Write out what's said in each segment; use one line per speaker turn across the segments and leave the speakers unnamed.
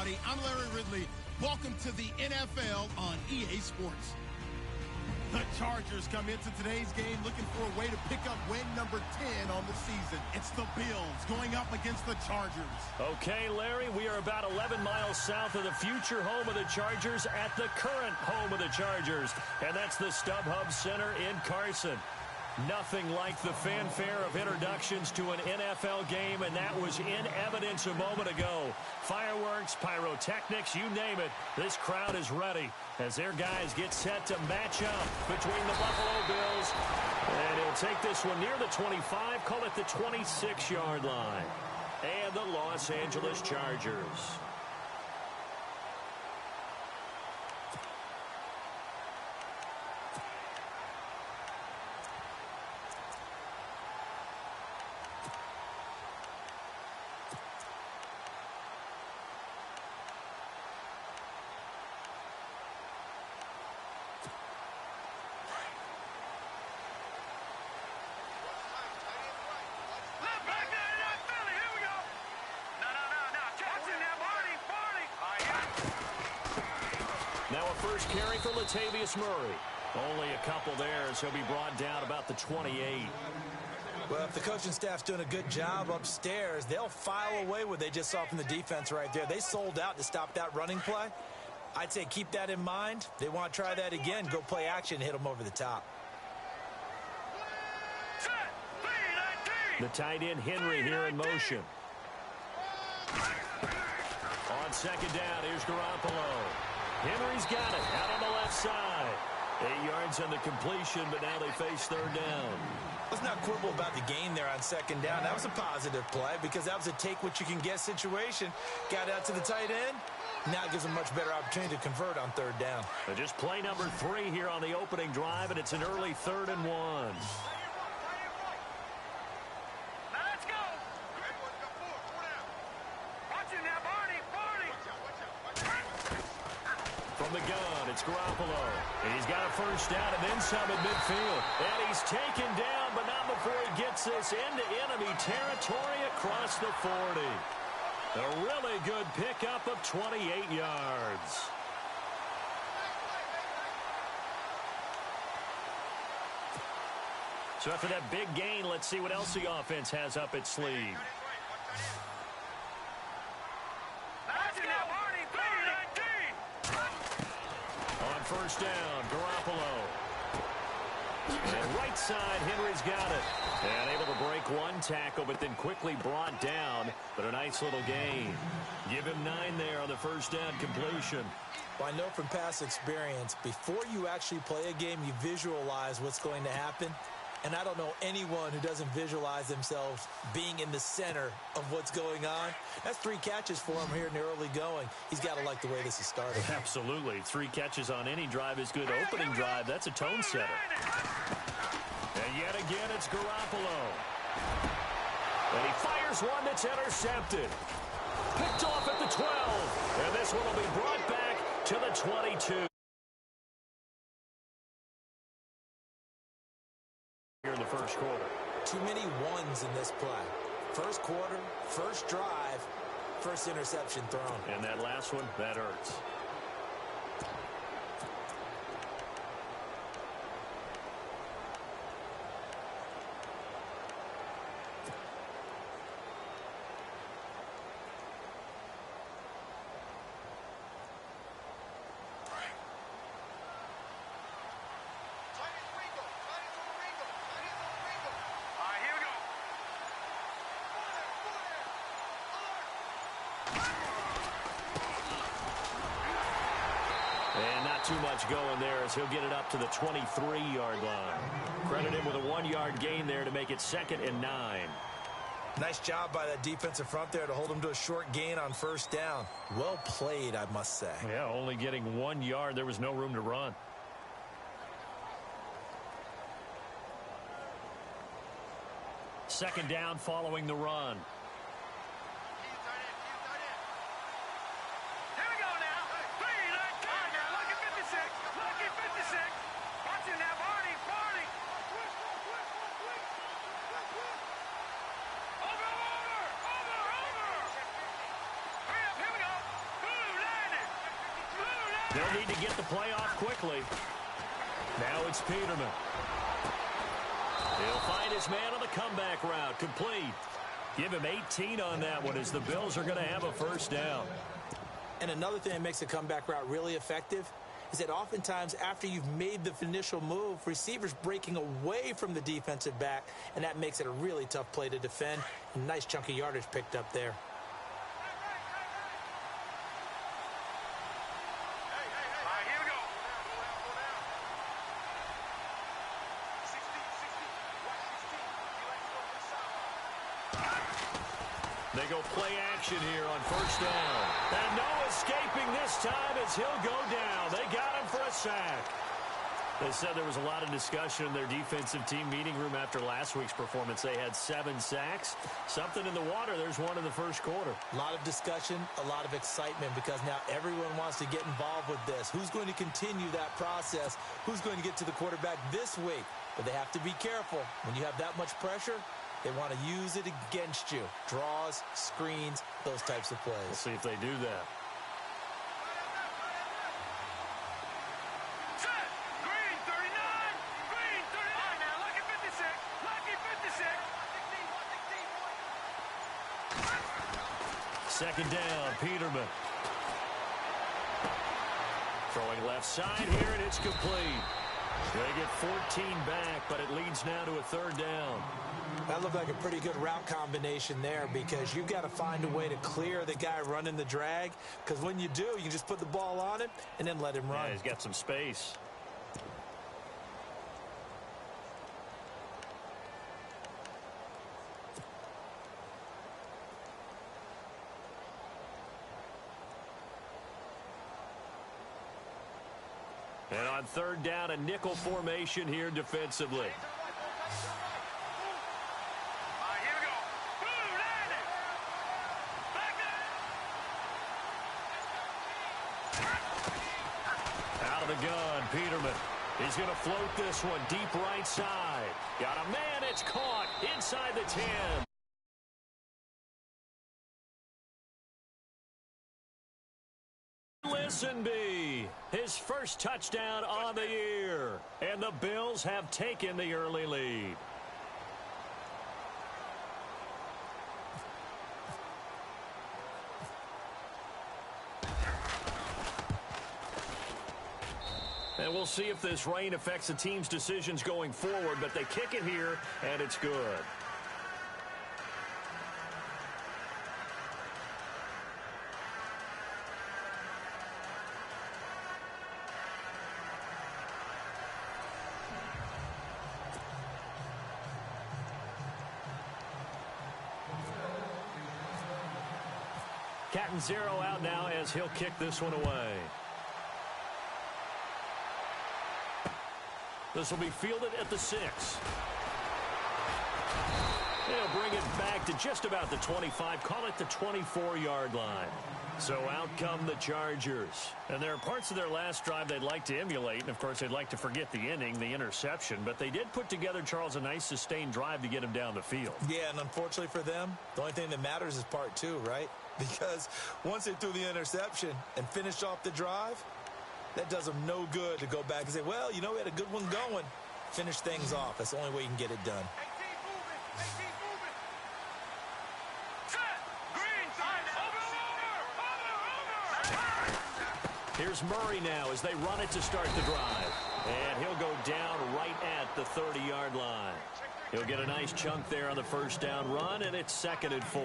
everybody. I'm Larry Ridley. Welcome to the NFL on EA Sports. The Chargers come into today's game looking for a way to pick up win number 10 on the season. It's the Bills going up against the Chargers.
Okay, Larry, we are about 11 miles south of the future home of the Chargers at the current home of the Chargers, and that's the StubHub Center in Carson. Nothing like the fanfare of introductions to an NFL game, and that was in evidence a moment ago. Fireworks, pyrotechnics, you name it. This crowd is ready as their guys get set to match up between the Buffalo Bills. And he'll take this one near the 25, call it the 26-yard line. And the Los Angeles Chargers. Now a first carry for Latavius Murray. Only a couple there, so he'll be brought down about the 28.
Well, if the coaching staff's doing a good job upstairs, they'll file away what they just saw from the defense right there. They sold out to stop that running play. I'd say keep that in mind. They want to try that again, go play action, hit them over the top.
The tight end Henry here in motion. On second down, here's Garoppolo. Henry's got it out on the left side. 8 yards on the completion, but now they face third down.
Let's not quibble about the gain there on second down. That was a positive play because that was a take-what-you-can-get situation. Got out to the tight end. Now it gives them much better opportunity to convert on third down.
But just play number 3 here on the opening drive, and it's an early 3rd and 1. From the gun, it's Garoppolo. And he's got a first down and then some at midfield. And he's taken down, but not before he gets this into enemy territory across the 40. A really good pickup of 28 yards. So after that big gain, let's see what else the offense has up its sleeve. First down, Garoppolo. And right side, Henry's got it. And able to break one tackle, but then quickly brought down. But a nice little gain. Give him 9 there on the first down completion.
Well, I know from past experience, before you actually play a game, you visualize what's going to happen. And I don't know anyone who doesn't visualize themselves being in the center of what's going on. That's 3 catches for him here in the early going. He's got to like the way this is starting.
Absolutely. 3 catches on any drive is good. Opening drive, that's a tone setter. And yet again, it's Garoppolo. And he fires one that's intercepted. Picked off at the 12. And this one will be brought back to the 22. Here in the first quarter.
Too many ones in this play. First quarter, first drive, first interception thrown.
And that last one, that hurts. Too much going there as he'll get it up to the 23-yard line. Credit him with a 1-yard gain there to make it 2nd and 9.
Nice job by that defensive front there to hold him to a short gain on first down. Well played, I must say.
Yeah, only getting 1 yard. There was no room to run. Second down following the run. They'll need to get the play off quickly. Now it's Peterman. He'll find his man on the comeback route. Complete. Give him 18 on that one as the Bills are going to have a first down.
And another thing that makes a comeback route really effective is that oftentimes after you've made the initial move, receivers breaking away from the defensive back, and that makes it a really tough play to defend. A nice chunk of yardage picked up there.
They go play action here on first down. And no escaping this time as he'll go down. They got him for a sack. They said there was a lot of discussion in their defensive team meeting room after last week's performance. They had 7 sacks. Something in the water. There's one in the first quarter.
A lot of discussion, a lot of excitement because now everyone wants to get involved with this. Who's going to continue that process? Who's going to get to the quarterback this week? But they have to be careful. When you have that much pressure, they want to use it against you. Draws, screens, those types of plays.
We'll see if they do that.
Set! Green 39! Green 39! Now lucky 56! Lucky 56!
Second down, Peterman. Throwing left side here, and it's complete. They get 14 back, but it leads now to a third down.
That looked like a pretty good route combination there because you've got to find a way to clear the guy running the drag, because when you do, you can just put the ball on him and then let him run.
Yeah, he's got some space. And on third down, a nickel formation here defensively. Gun, Peterman. He's going to float this one deep right side. Got a man, it's caught inside the 10. Listenby, his first touchdown on the year. And the Bills have taken the early lead. And we'll see if this rain affects the team's decisions going forward, but they kick it here, and it's good. Cat and zero out now as he'll kick this one away. This will be fielded at the 6. They'll bring it back to just about the 25. Call it the 24-yard line. So out come the Chargers. And there are parts of their last drive they'd like to emulate. And, of course, they'd like to forget the inning, the interception. But they did put together, Charles, a nice sustained drive to get him down the field.
Yeah, and unfortunately for them, the only thing that matters is part 2, right? Because once they threw the interception and finished off the drive, that does them no good to go back and say, well, you know, we had a good one going. Finish things off. That's the only way you can get it done.
Here's Murray now as they run it to start the drive. And he'll go down right at the 30-yard line. He'll get a nice chunk there on the first down run, and it's 2nd and 4.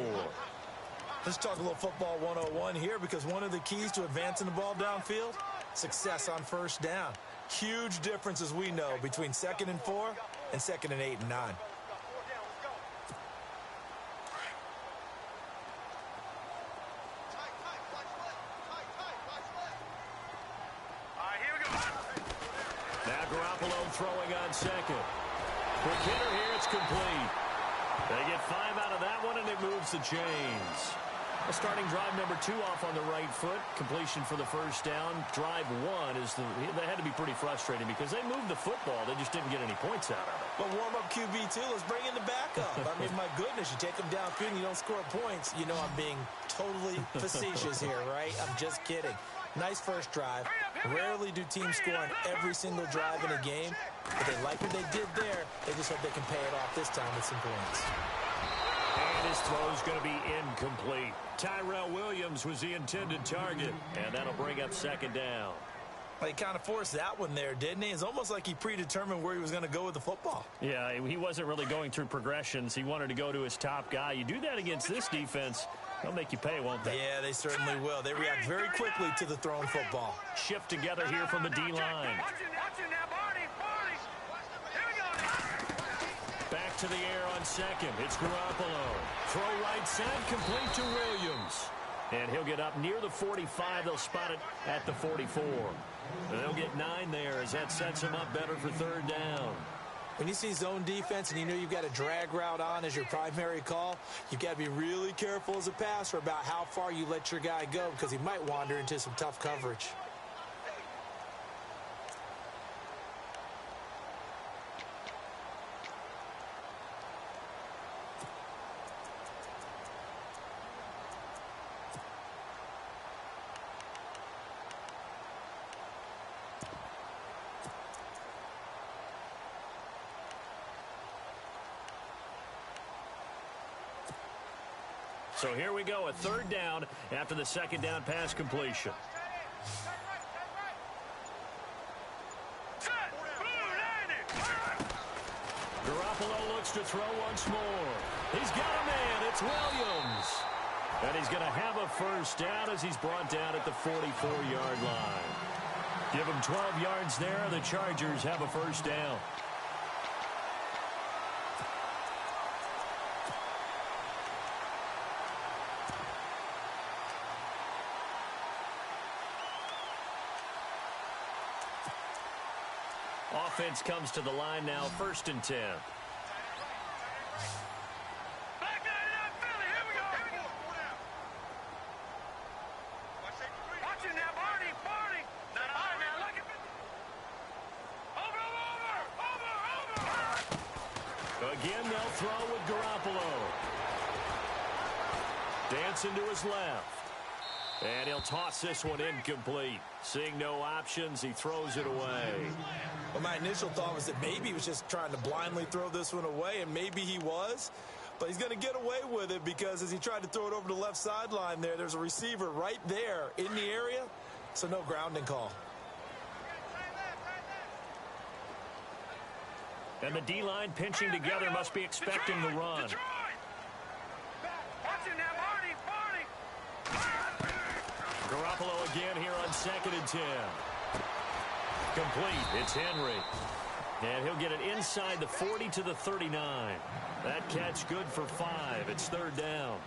Let's talk a little football 101 here, because one of the keys to advancing the ball downfield, success on first down. Huge difference, as we know, between 2nd and 4 and 2nd and 8 and 9.
Now Garoppolo throwing on second. Quick hitter here, it's complete. They get 5 out of that one, and it moves the chains. A starting drive number 2 off on the right foot. Completion for the first down. Drive 1 is that had to be pretty frustrating because they moved the football. They just didn't get any points out of it.
But warm-up QB2, let's bring in the backup. I mean, my goodness, you take them downfield and you don't score points. You know I'm being totally facetious here, right? I'm just kidding. Nice first drive. Rarely do teams score on every single drive in a game, but they like what they did there. They just hope they can pay it off this time with some points.
And his throw is going to be incomplete. Tyrell Williams was the intended target, and that'll bring up second down.
He kind of forced that one there, didn't he? It's almost like he predetermined where he was going to go with the football.
Yeah, he wasn't really going through progressions. He wanted to go to his top guy. You do that against this defense, they'll make you pay, won't they?
Yeah, they certainly will. They react very quickly to the thrown football.
Shift together here from the D-line. Back to the air on second. It's Garoppolo. Throw right side, complete to Williams. And he'll get up near the 45. They'll spot it at the 44. And they'll get 9 there as that sets him up better for third down.
When you see zone defense and you know you've got a drag route on as your primary call, you've got to be really careful as a passer about how far you let your guy go because he might wander into some tough coverage.
So here we go, a third down after the second down pass completion. Garoppolo looks to throw once more. He's got a man. It's Williams. And he's going to have a first down as he's brought down at the 44-yard line. Give him 12 yards there. The Chargers have a first down. Offense comes to the line now, 1st and 10. Again, they'll throw with Garoppolo. Dancing to his left. And he'll toss this one incomplete. Seeing no options, he throws it away.
Well, my initial thought was that maybe he was just trying to blindly throw this one away, and maybe he was. But he's going to get away with it because as he tried to throw it over the left sideline there's a receiver right there in the area, so no grounding call.
And the D-line pinching together must be expecting the run. Garoppolo again here on 2nd and 10. Complete. It's Henry. And he'll get it inside the 40 to the 39. That catch good for 5. It's third down.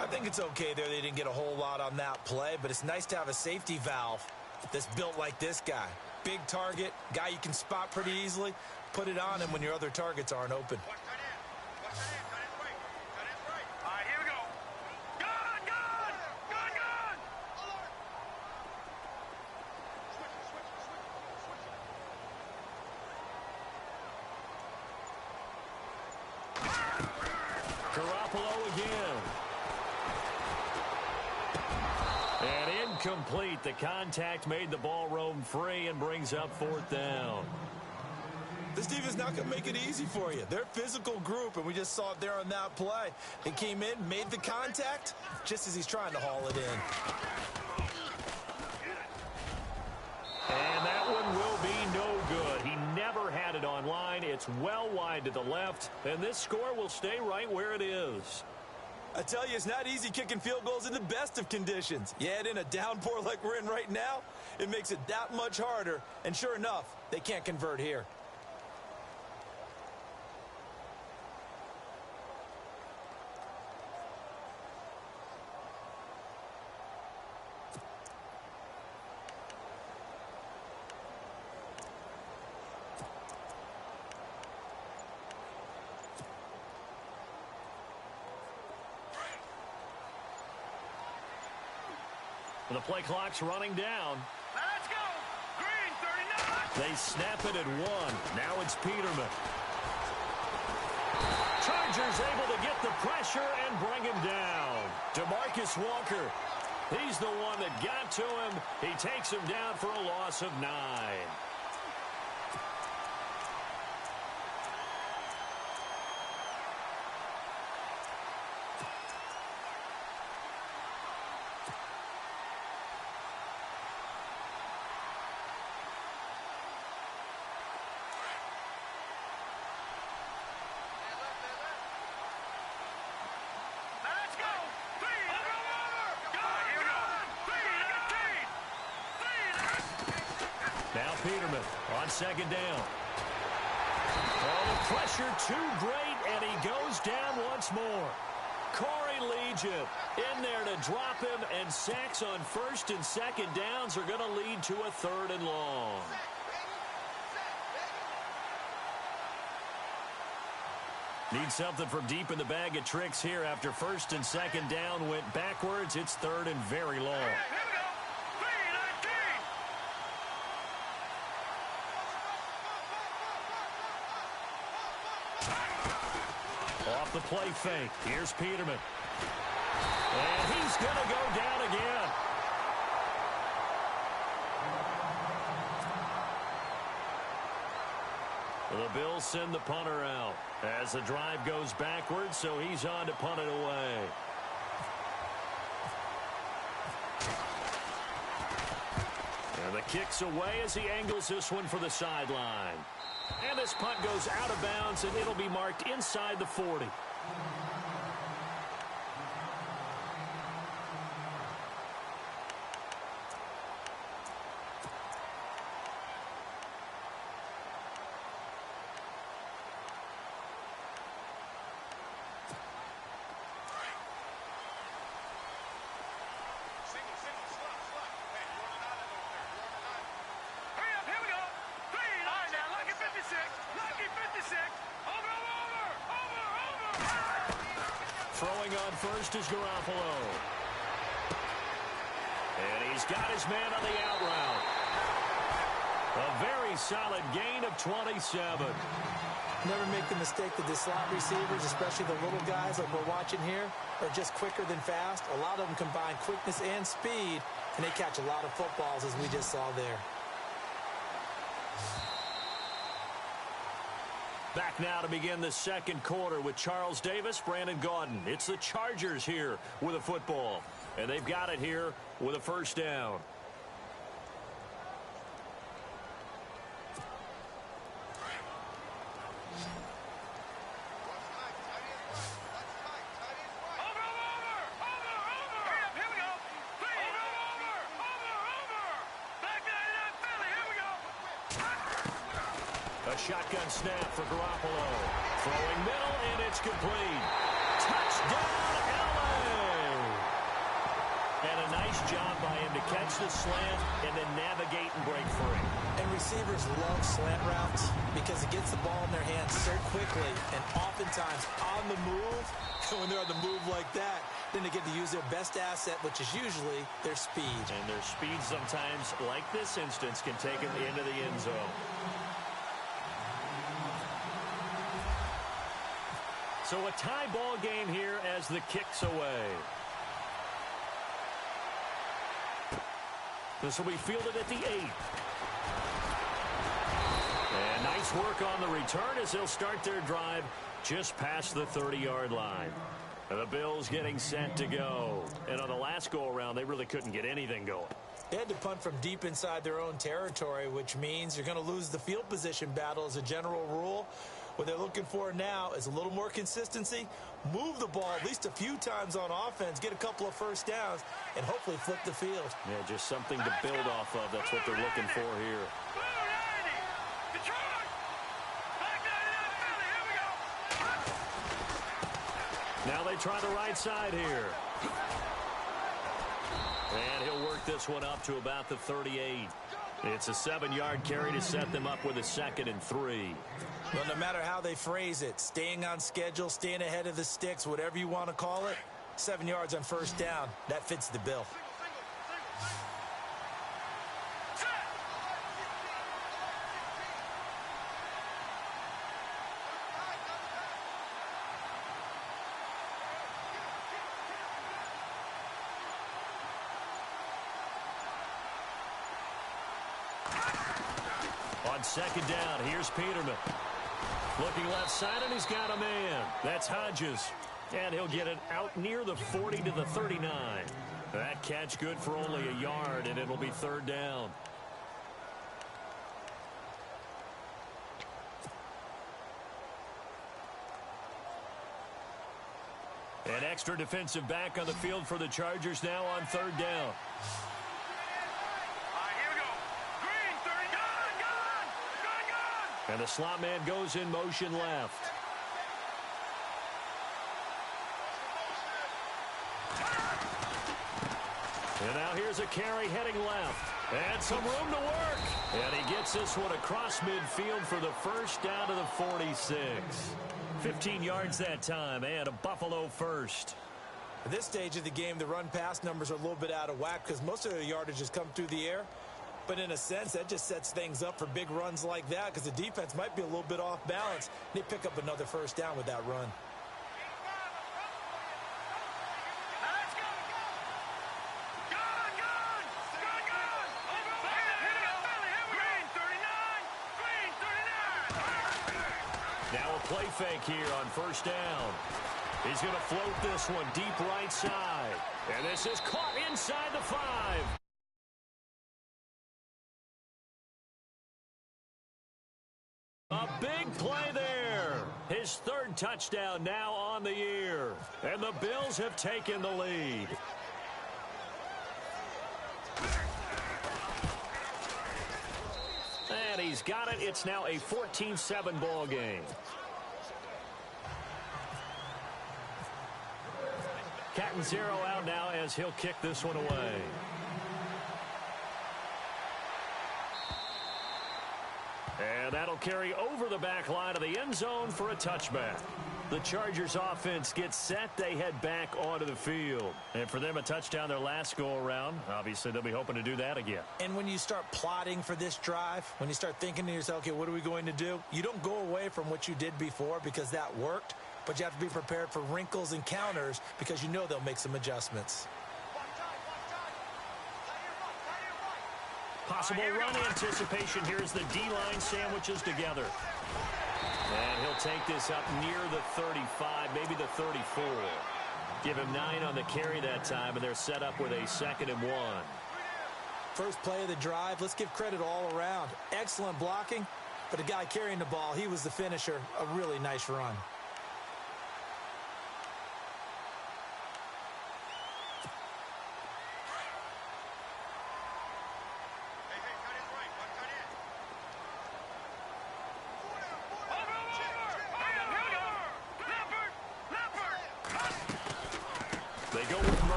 I think it's okay there. They didn't get a whole lot on that play, but it's nice to have a safety valve that's built like this guy. Big target, guy you can spot pretty easily. Put it on him when your other targets aren't open.
Complete. The contact made the ball roam free and brings up 4th down.
This defense not going to make it easy for you. They're a physical group, and we just saw it there on that play. They came in, made the contact, just as he's trying to haul it in.
And that one will be no good. He never had it on line. It's well wide to the left, and this score will stay right where it is.
I tell you, it's not easy kicking field goals in the best of conditions. Yet in a downpour like we're in right now, it makes it that much harder. And sure enough, they can't convert here.
The play clock's running down.
Let's go. Green, 39.
They snap it at 1. Now it's Peterman. Chargers able to get the pressure and bring him down. DeMarcus Walker. He's the one that got to him. He takes him down for a loss of 9. Now Peterman on second down. Oh, the pressure too great, and he goes down once more. Corey Legion in there to drop him, and sacks on first and second downs are going to lead to a 3rd and long. Need something from deep in the bag of tricks here after first and second down went backwards. It's 3rd and very long. Off the play fake. Here's Peterman. And he's going to go down again. The Bills send the punter out as the drive goes backwards, so he's on to punt it away. And the kick's away as he angles this one for the sideline. And this punt goes out of bounds, and it'll be marked inside the 40. Throwing on first is Garoppolo. And he's got his man on the out route. A very solid gain of 27.
Never make the mistake that the slot receivers, especially the little guys like we're watching here, are just quicker than fast. A lot of them combine quickness and speed, and they catch a lot of footballs, as we just saw there.
Back now to begin the second quarter with Charles Davis, Brandon Gaudin. It's the Chargers here with a football, and they've got it here with a first down. A shotgun snap for Garoppolo. Throwing middle, and it's complete. Touchdown, LA! And a nice job by him to catch the slant and then navigate and break free.
And receivers love slant routes because it gets the ball in their hands so quickly and oftentimes on the move. And when they're on the move like that, then they get to use their best asset, which is usually their speed.
And their speed sometimes, like this instance, can take them into the end zone. So a tie ball game here as the kick's away. This will be fielded at the 8. And nice work on the return as they'll start their drive just past the 30-yard line. And the Bills getting set to go. And on the last go-around, they really couldn't get anything going.
They had to punt from deep inside their own territory, which means you're going to lose the field position battle as a general rule. What they're looking for now is a little more consistency, move the ball at least a few times on offense, get a couple of first downs, and hopefully flip the field.
Yeah, just something to build off of. That's what they're looking for here. Now they try the right side here. And he'll work this one up to about the 38. It's a 7-yard carry to set them up with a 2nd and 3.
Well, no matter how they phrase it, staying on schedule, staying ahead of the sticks, whatever you want to call it, 7 yards on first down, that fits the bill.
On second down, here's Peterman. Looking left side, and he's got a man. That's Hodges. And he'll get it out near the 40 to the 39. That catch good for only a yard, and it'll be third down. An extra defensive back on the field for the Chargers now on third down.
Here we go. Green, 30. Gone.
And the slot man goes in motion left. And now here's a carry heading left. And some room to work. And he gets this one across midfield for the first down to the 46. 15 yards that time, and a Buffalo first.
At this stage of the game, the run-pass numbers are a little bit out of whack because most of their yardage has come through the air. But in a sense, that just sets things up for big runs like that because the defense might be a little bit off balance. They pick up another first down with that run.
Now a play fake here on first down. He's going to float this one deep right side. And this is caught inside the 5. A big play there. His third touchdown now on the year. And the Bills have taken the lead. And he's got it. It's now a 14-7 ball game. Catanzaro out now as he'll kick this one away. And that'll carry over the back line of the end zone for a touchback. The Chargers offense gets set. They head back onto the field. And for them, a touchdown their last go-around. Obviously, they'll be hoping to do that again.
And when you start plotting for this drive, when you start thinking to yourself, okay, what are we going to do? You don't go away from what you did before because that worked. But you have to be prepared for wrinkles and counters because you know they'll make some adjustments.
Possible run anticipation here as the D-line sandwiches together. And he'll take this up near the 35, maybe the 34. Give him 9 on the carry that time, and they're set up with a 2nd and 1.
First play of the drive, let's give credit all around. Excellent blocking, but the guy carrying the ball, he was the finisher. A really nice run.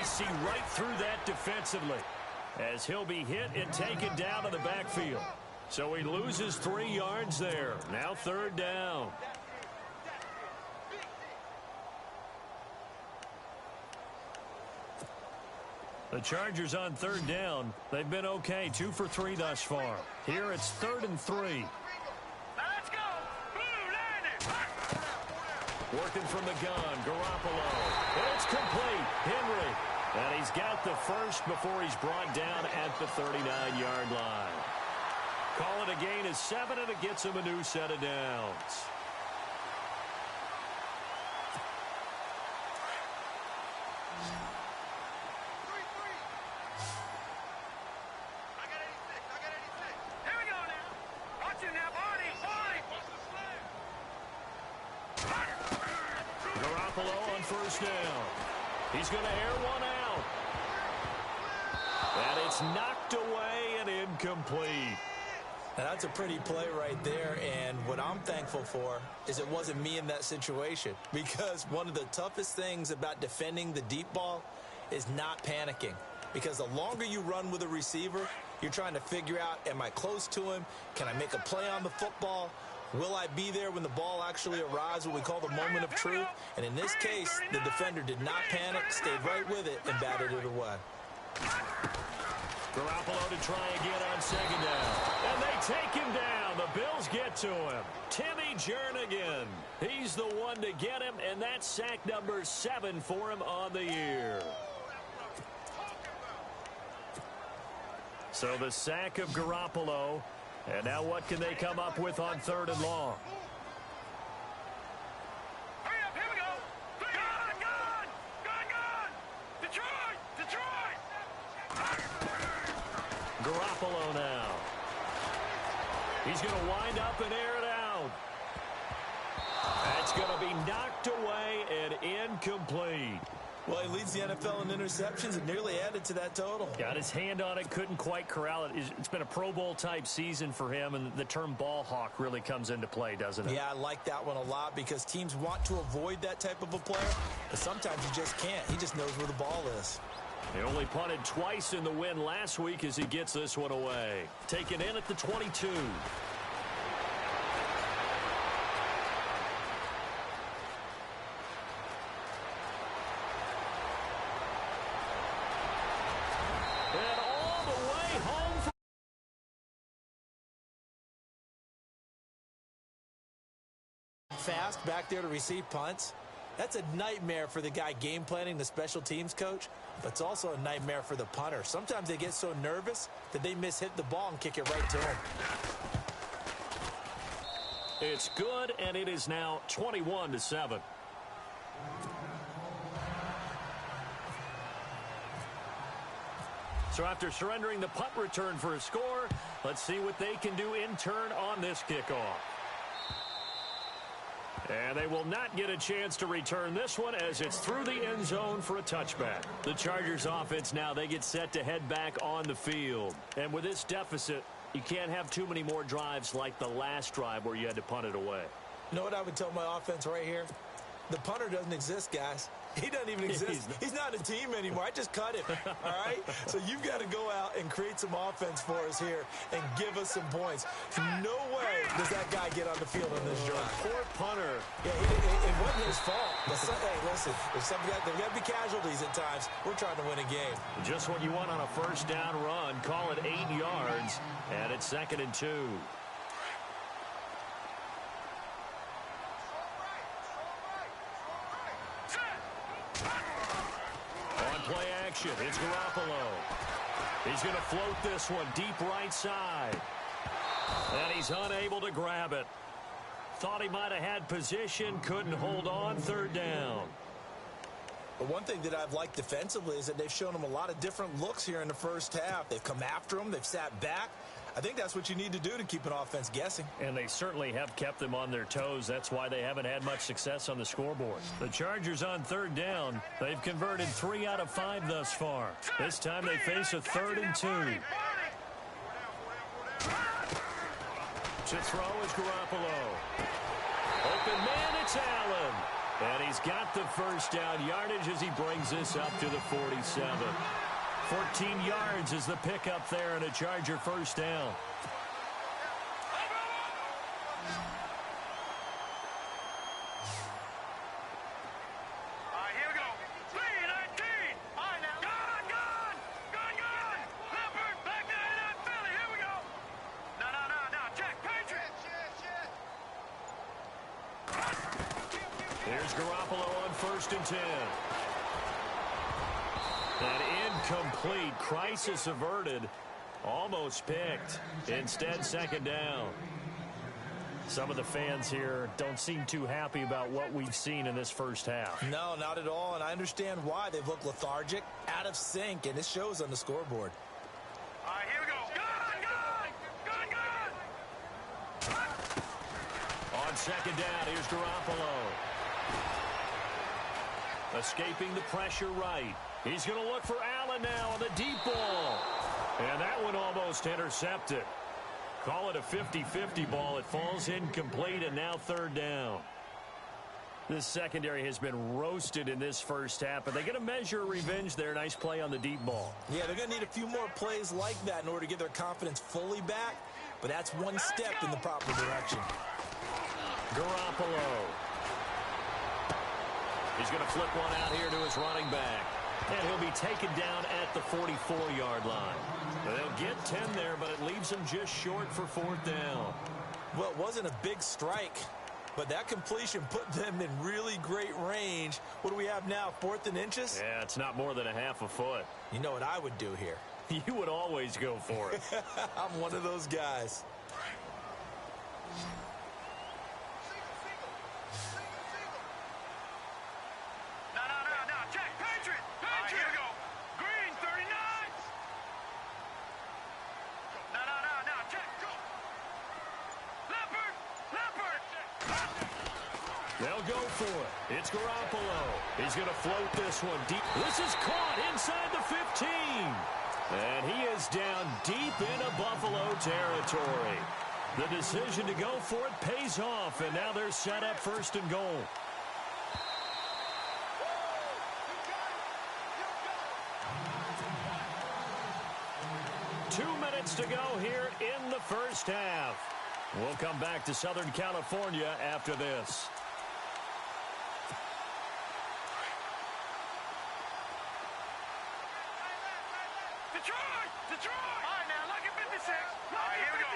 See right through that defensively as he'll be hit and taken down to the backfield. So he loses 3 yards there. Now third down. The Chargers on third down. They've been okay. 2 for 3 thus far. Here it's 3rd and 3.
Let's go.
Working from the gun, Garoppolo. And it's complete. Henry. And he's got the first before he's brought down at the 39-yard line. Call it a gain of 7, and it gets him a new set of downs.
Here we go now. Watch it now, Barney.
Garoppolo on first down. He's going to air one out. And it's knocked away and incomplete.
Now, that's a pretty play right there, and what I'm thankful for is it wasn't me in that situation, because one of the toughest things about defending the deep ball is not panicking, because the longer you run with a receiver, you're trying to figure out, am I close to him? Can I make a play on the football? Will I be there when the ball actually arrives, what we call the moment of truth? And in this case, the defender did not panic, stayed right with it, and batted it away.
Garoppolo to try again on second down. And they take him down. The Bills get to him. Timmy Jernigan. He's the one to get him, and that's sack number 7 for him on the year. So the sack of Garoppolo And now what can they come up with on 3rd and long?
Hurry up, here we go. Gun! Detroit!
Garoppolo now. He's going to wind up and air it out. That's going to be knocked away and incomplete.
Well, he leads the NFL in interceptions and nearly added to that total.
Got his hand on it, couldn't quite corral it. It's been a Pro Bowl-type season for him, and the term ball hawk really comes into play, doesn't it?
Yeah, I like that one a lot because teams want to avoid that type of a player, but sometimes you just can't. He just knows where the ball is.
He only punted twice in the win last week as he gets this one away. Taken in at the 22. And all the way home.
Fast back there to receive punts. That's a nightmare for the guy game planning, the special teams coach, but it's also a nightmare for the punter. Sometimes they get so nervous that they mishit the ball and kick it right to him.
It's good, and it is now 21-7. So after surrendering the punt return for a score, let's see what they can do in turn on this kickoff. And they will not get a chance to return this one as it's through the end zone for a touchback. The Chargers offense now, they get set to head back on the field. And with this deficit, you can't have too many more drives like the last drive where you had to punt it away.
You know what I would tell my offense right here? The punter doesn't exist, guys. He doesn't even exist. He's not a team anymore. I just cut him, all right? So you've got to go out and create some offense for us here and give us some points. No way does that guy get on the field on this drive.
Poor punter.
Yeah, it wasn't his fault. Hey, listen, there's got to be casualties at times. We're trying to win a game.
Just what you want on a first down run. Call it 8 yards, and it's 2nd and 2. Play action. It's Garoppolo. He's going to float this one deep right side. And he's unable to grab it. Thought he might have had position. Couldn't hold on. 3rd down.
But one thing that I've liked defensively is that they've shown him a lot of different looks here in the first half. They've come after him. They've sat back. I think that's what you need to do to keep an offense guessing.
And they certainly have kept them on their toes. That's why they haven't had much success on the scoreboard. The Chargers on 3rd down. They've converted 3 out of 5 thus far. This time they face a 3rd and 2. To throw is Garoppolo. Open man, it's Allen. And he's got the first down yardage as he brings this up to the 47. 14 yards is the pickup there and a Charger first down.
Here we go. 3-19. All right, now. Gun. Leopard, back there in that Philly. Here we go. No. Jack, Patriot.
Here's Garoppolo on 1st and 10. An incomplete. Crisis averted. Almost picked. Instead, 2nd down. Some of the fans here don't seem too happy about what we've seen in this first half.
No, not at all, and I understand why. They've looked lethargic, out of sync, and it shows on the scoreboard.
All right, here we go. Gun.
On 2nd down, here's Garoppolo. Escaping the pressure right. He's going to look for Allen now on the deep ball. And that one almost intercepted. Call it a 50-50 ball. It falls incomplete, and now 3rd down. This secondary has been roasted in this first half, but they get a measure of revenge there. Nice play on the deep ball.
Yeah, they're going to need a few more plays like that in order to get their confidence fully back, but that's one step in the proper direction.
Garoppolo. He's going to flip one out here to his running back. And he'll be taken down at the 44-yard line. They'll get 10 there, but it leaves them just short for 4th down.
Well, it wasn't a big strike, but that completion put them in really great range. What do we have now, 4th and inches?
Yeah, it's not more than a half a foot.
You know what I would do here?
You would always go for it.
I'm one of those guys.
No, check, Patriot! All right, here we go. Green, 39! No, check, go! Leopard!
They'll go for it. It's Garoppolo. He's going to float this one deep. This is caught inside the 15. And he is down deep into Buffalo territory. The decision to go for it pays off, and now they're set up first and goal. Two minutes to go here in the first half. We'll come back to Southern California after this.
Detroit! All right, now, look at 56. All right, here we go.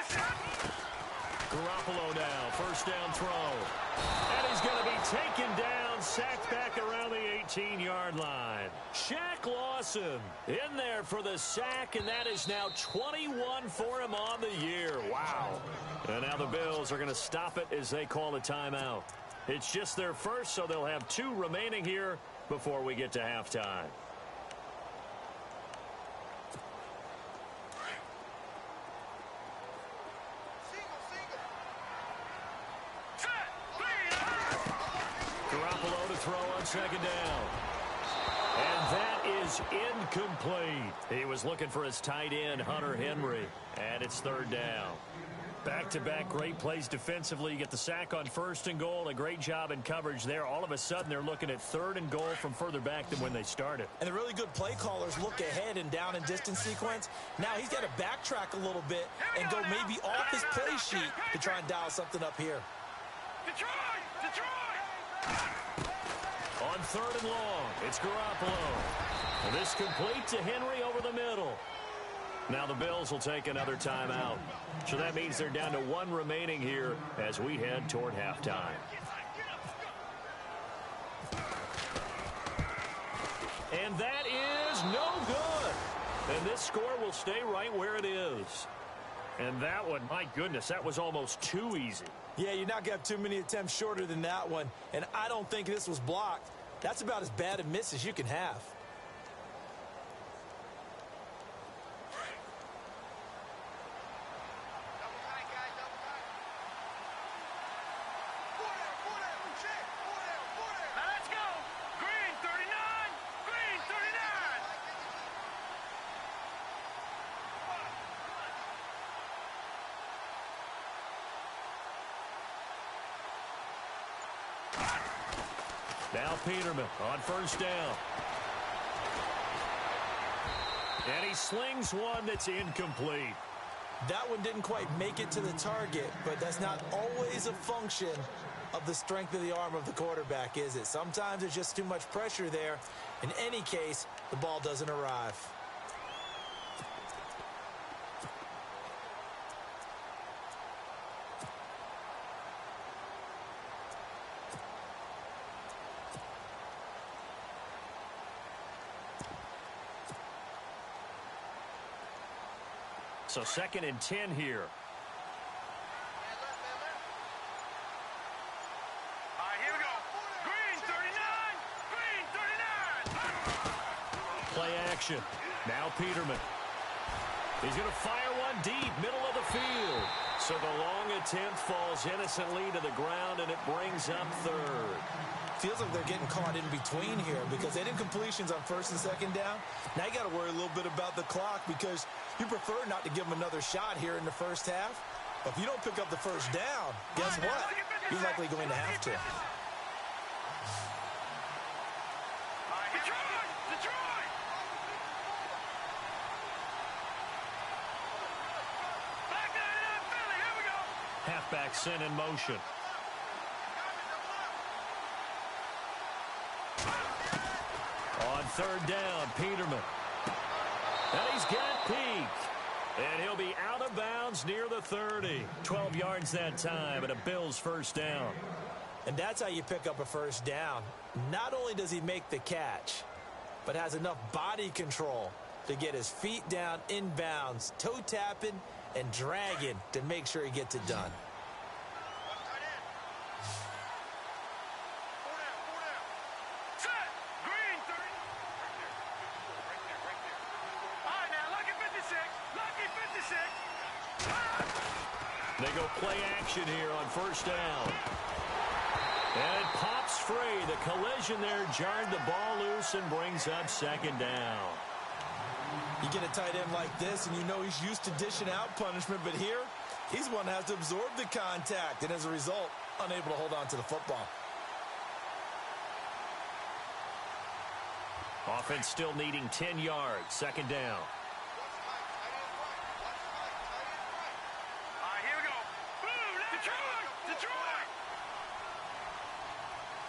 Garoppolo now, first down throw. And he's going to be taken down, sacked back around the 18-yard line. Shaq Lawson in there for the sack, and that is now 21 for him on the year. Wow. And now the Bills are going to stop it as they call a timeout. It's just their first, so they'll have two remaining here before we get to halftime. Garoppolo to throw on second down. And that is incomplete. He was looking for his tight end, Hunter Henry. And it's third down. Back-to-back great plays defensively. You get the sack on first and goal. A great job in coverage there. All of a sudden, they're looking at third and goal from further back than when they started.
And the really good play callers look ahead and down and distance sequence. Now he's got to backtrack a little bit and go maybe off his play sheet to try and dial something up here.
Detroit!
On third and long, it's Garoppolo. And this complete to Henry over the middle. Now the Bills will take another timeout. So that means they're down to one remaining here as we head toward halftime. And that is no good. And this score will stay right where it is. And that one, my goodness, that was almost too easy.
Yeah, you're not going to have too many attempts shorter than that one. And I don't think this was blocked. That's about as bad a miss as you can have.
Now let's go! Green, 39! Green, 39!
Now Peterman on first down. And he slings one that's incomplete.
That one didn't quite make it to the target, but that's not always a function of the strength of the arm of the quarterback, is it? Sometimes there's just too much pressure there. In any case, the ball doesn't arrive.
So 2nd and 10 here.
All right, here we go. Green, 39! Green, 39!
Play action. Now Peterman. He's going to fire one deep, middle of the field. So the long attempt falls innocently to the ground, and it brings up third.
Feels like they're getting caught in between here because they did incompletions on first and second down. Now you got to worry a little bit about the clock because you prefer not to give them another shot here in the first half. But if you don't pick up the first down, guess what? You're likely going to have to.
Detroit! Back to Philly, here we go!
Halfback sent in motion. On third down, Peterman. And he's got Peak. And he'll be out of bounds near the 30. 12 yards that time, and a Bills first down.
And that's how you pick up a first down. Not only does he make the catch, but has enough body control to get his feet down inbounds, toe tapping and dragging to make sure he gets it done.
They go play action here on first down. And it pops free. The collision there jarred the ball loose and brings up second down.
You get a tight end like this, and you know he's used to dishing out punishment, but here, he's one that has to absorb the contact, and as a result, unable to hold on to the football.
Offense still needing 10 yards. Second down.
All right, here we go. Boom! Detroit! Detroit!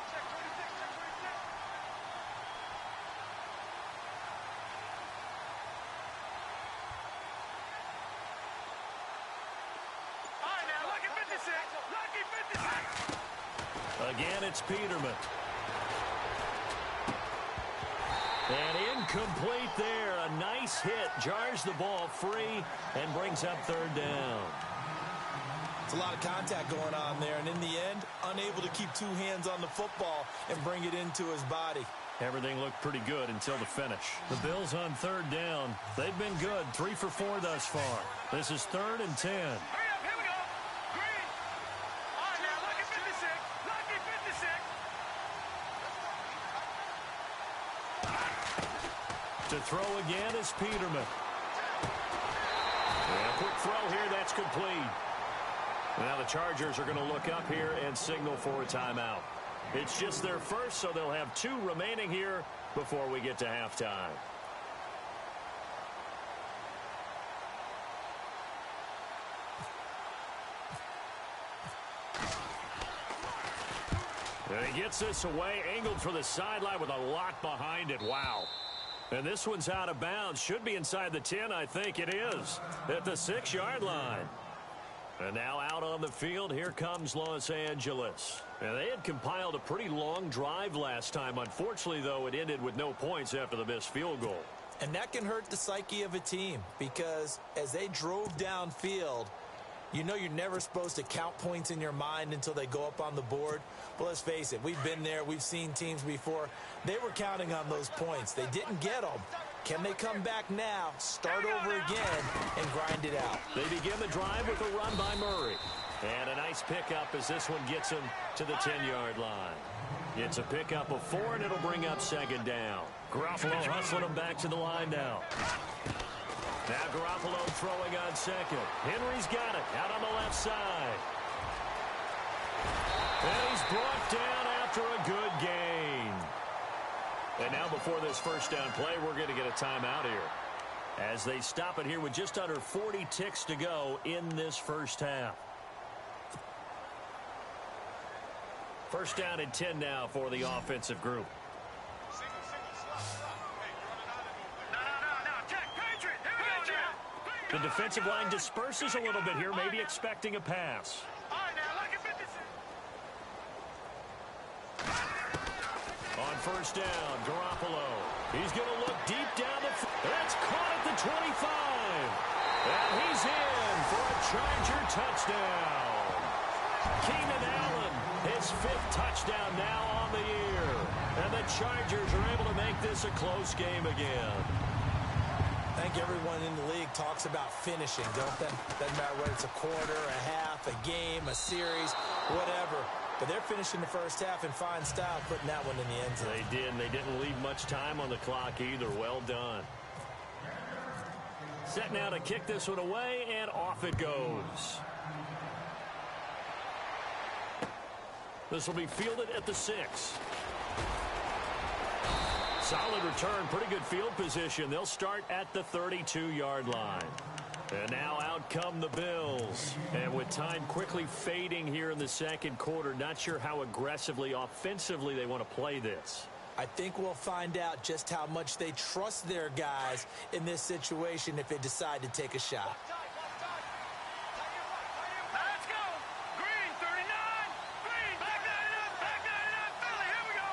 Check 26, check 26. All right, now, lucky 56. Lucky 56.
Again, it's Peterman. And incomplete there. A nice hit. Jars the ball free and brings up third down.
It's a lot of contact going on there, and in the end, unable to keep two hands on the football and bring it into his body.
Everything looked pretty good until the finish. The Bills on third down. They've been good. 3 for 4 thus far. This is 3rd and 10.
Hurry up, here we go. Green. All right, now, lucky 56. Lucky 56.
To throw again is Peterman. And a quick throw here. That's complete. Now the Chargers are going to look up here and signal for a timeout. It's just their first, so they'll have 2 remaining here before we get to halftime. And he gets this away, angled for the sideline with a lot behind it. Wow. And this one's out of bounds. Should be inside the 10, I think it is, at the 6-yard line. And now out on the field, here comes Los Angeles. And they had compiled a pretty long drive last time. Unfortunately, though, it ended with no points after the missed field goal.
And that can hurt the psyche of a team because as they drove downfield, you know you're never supposed to count points in your mind until they go up on the board. But let's face it, we've been there. We've seen teams before. They were counting on those points. They didn't get them. Can they come back now, start over again, and grind it out?
They begin the drive with a run by Murray. And a nice pickup as this one gets him to the 10-yard line. It's a pickup of 4, and it'll bring up second down. Garoppolo hustling him back to the line now. Now Garoppolo throwing on second. Henry's got it out on the left side. And he's brought down after a good gain. And now before this first down play, we're going to get a timeout here. As they stop it here with just under 40 ticks to go in this first half. First down and 10 now for the offensive group. The defensive line disperses a little bit here, maybe expecting a pass. On first down, Garoppolo. He's going to look deep down the field. That's caught at the 25. And he's in for a Charger touchdown. Keenan Allen, his 5th touchdown now on the year. And the Chargers are able to make this a close game again.
I think everyone in the league talks about finishing, don't they? Doesn't matter whether it's a quarter, a half, a game, a series, whatever. But they're finishing the first half in fine style, putting that one in the end zone.
They did, and they didn't leave much time on the clock either. Well done. Set now to kick this one away, and off it goes. This will be fielded at the 6. Solid return, pretty good field position. They'll start at the 32-yard line. And now out come the Bills. And with time quickly fading here in the second quarter, not sure how aggressively, offensively they want to play this.
I think we'll find out just how much they trust their guys in this situation if they decide to take a shot.
Let's go. Green, 39. Green, back 99, back 99. Philly, here we go.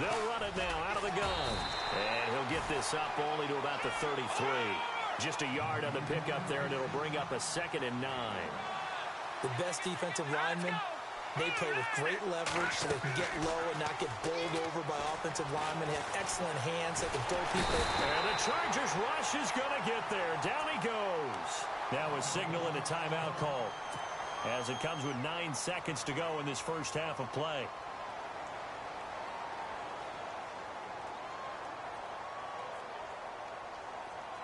They'll run it now out of the gun. And he'll get this up only to about the 33. Just a yard on the pickup there, and it'll bring up a 2nd and 9.
The best defensive lineman They play with great leverage so they can get low and not get bowled over by offensive linemen. Have excellent hands that can throw people.
And the Chargers rush is going to get there. Down he goes. Now a signal and a timeout call, as it comes with 9 seconds to go in this first half of play.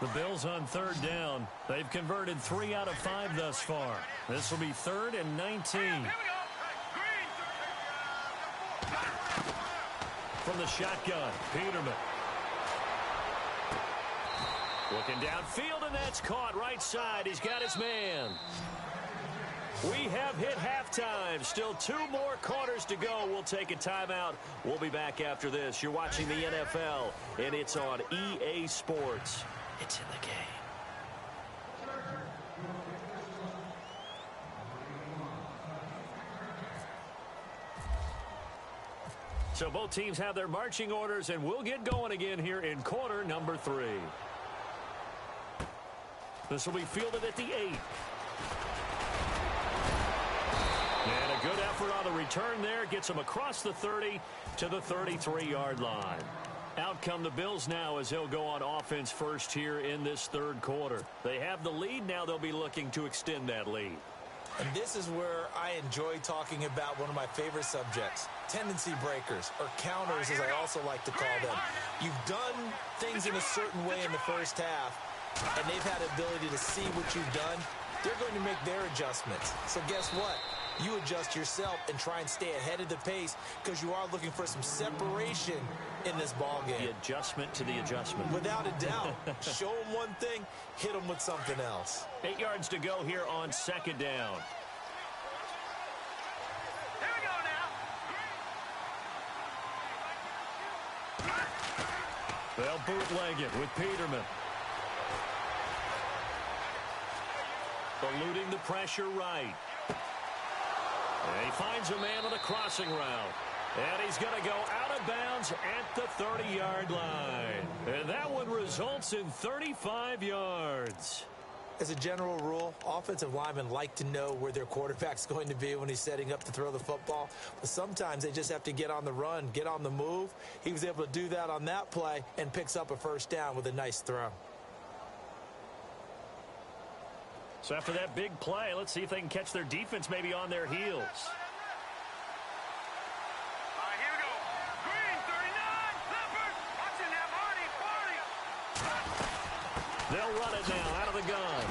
The Bills on third down. They've converted 3 out of 5 thus far. This will be 3rd and 19. From the shotgun, Peterman. Looking downfield, and that's caught right side. He's got his man. We have hit halftime. Still 2 more quarters to go. We'll take a timeout. We'll be back after this. You're watching the NFL, and it's on EA Sports. It's in the game. So both teams have their marching orders, and we'll get going again here in quarter number 3. This will be fielded at the 8. And a good effort on the return there. Gets him across the 30 to the 33-yard line. Out come the Bills now as they'll go on offense first here in this third quarter. They have the lead. Now they'll be looking to extend that lead.
And this is where I enjoy talking about one of my favorite subjects, tendency breakers, or counters as I also like to call them. You've done things in a certain way in the first half, and they've had the ability to see what you've done. They're going to make their adjustments. So guess what? You adjust yourself and try and stay ahead of the pace because you are looking for some separation in this ball game.
The adjustment to the adjustment.
Without a doubt. Show them one thing, hit them with something else.
8 yards to go here on second down.
Here we go now.
They'll bootleg it with Peterman. Eluding the pressure right. And he finds a man on the crossing route. And he's going to go out of bounds at the 30-yard line. And that one results in 35 yards.
As a general rule, offensive linemen like to know where their quarterback's going to be when he's setting up to throw the football. But sometimes they just have to get on the run, get on the move. He was able to do that on that play and picks up a first down with a nice throw.
So after that big play, let's see if they can catch their defense maybe on their heels.
All right, here we go. Green, 39, Leopard. Watching that, Marty, 40.
They'll run it now out of the gun.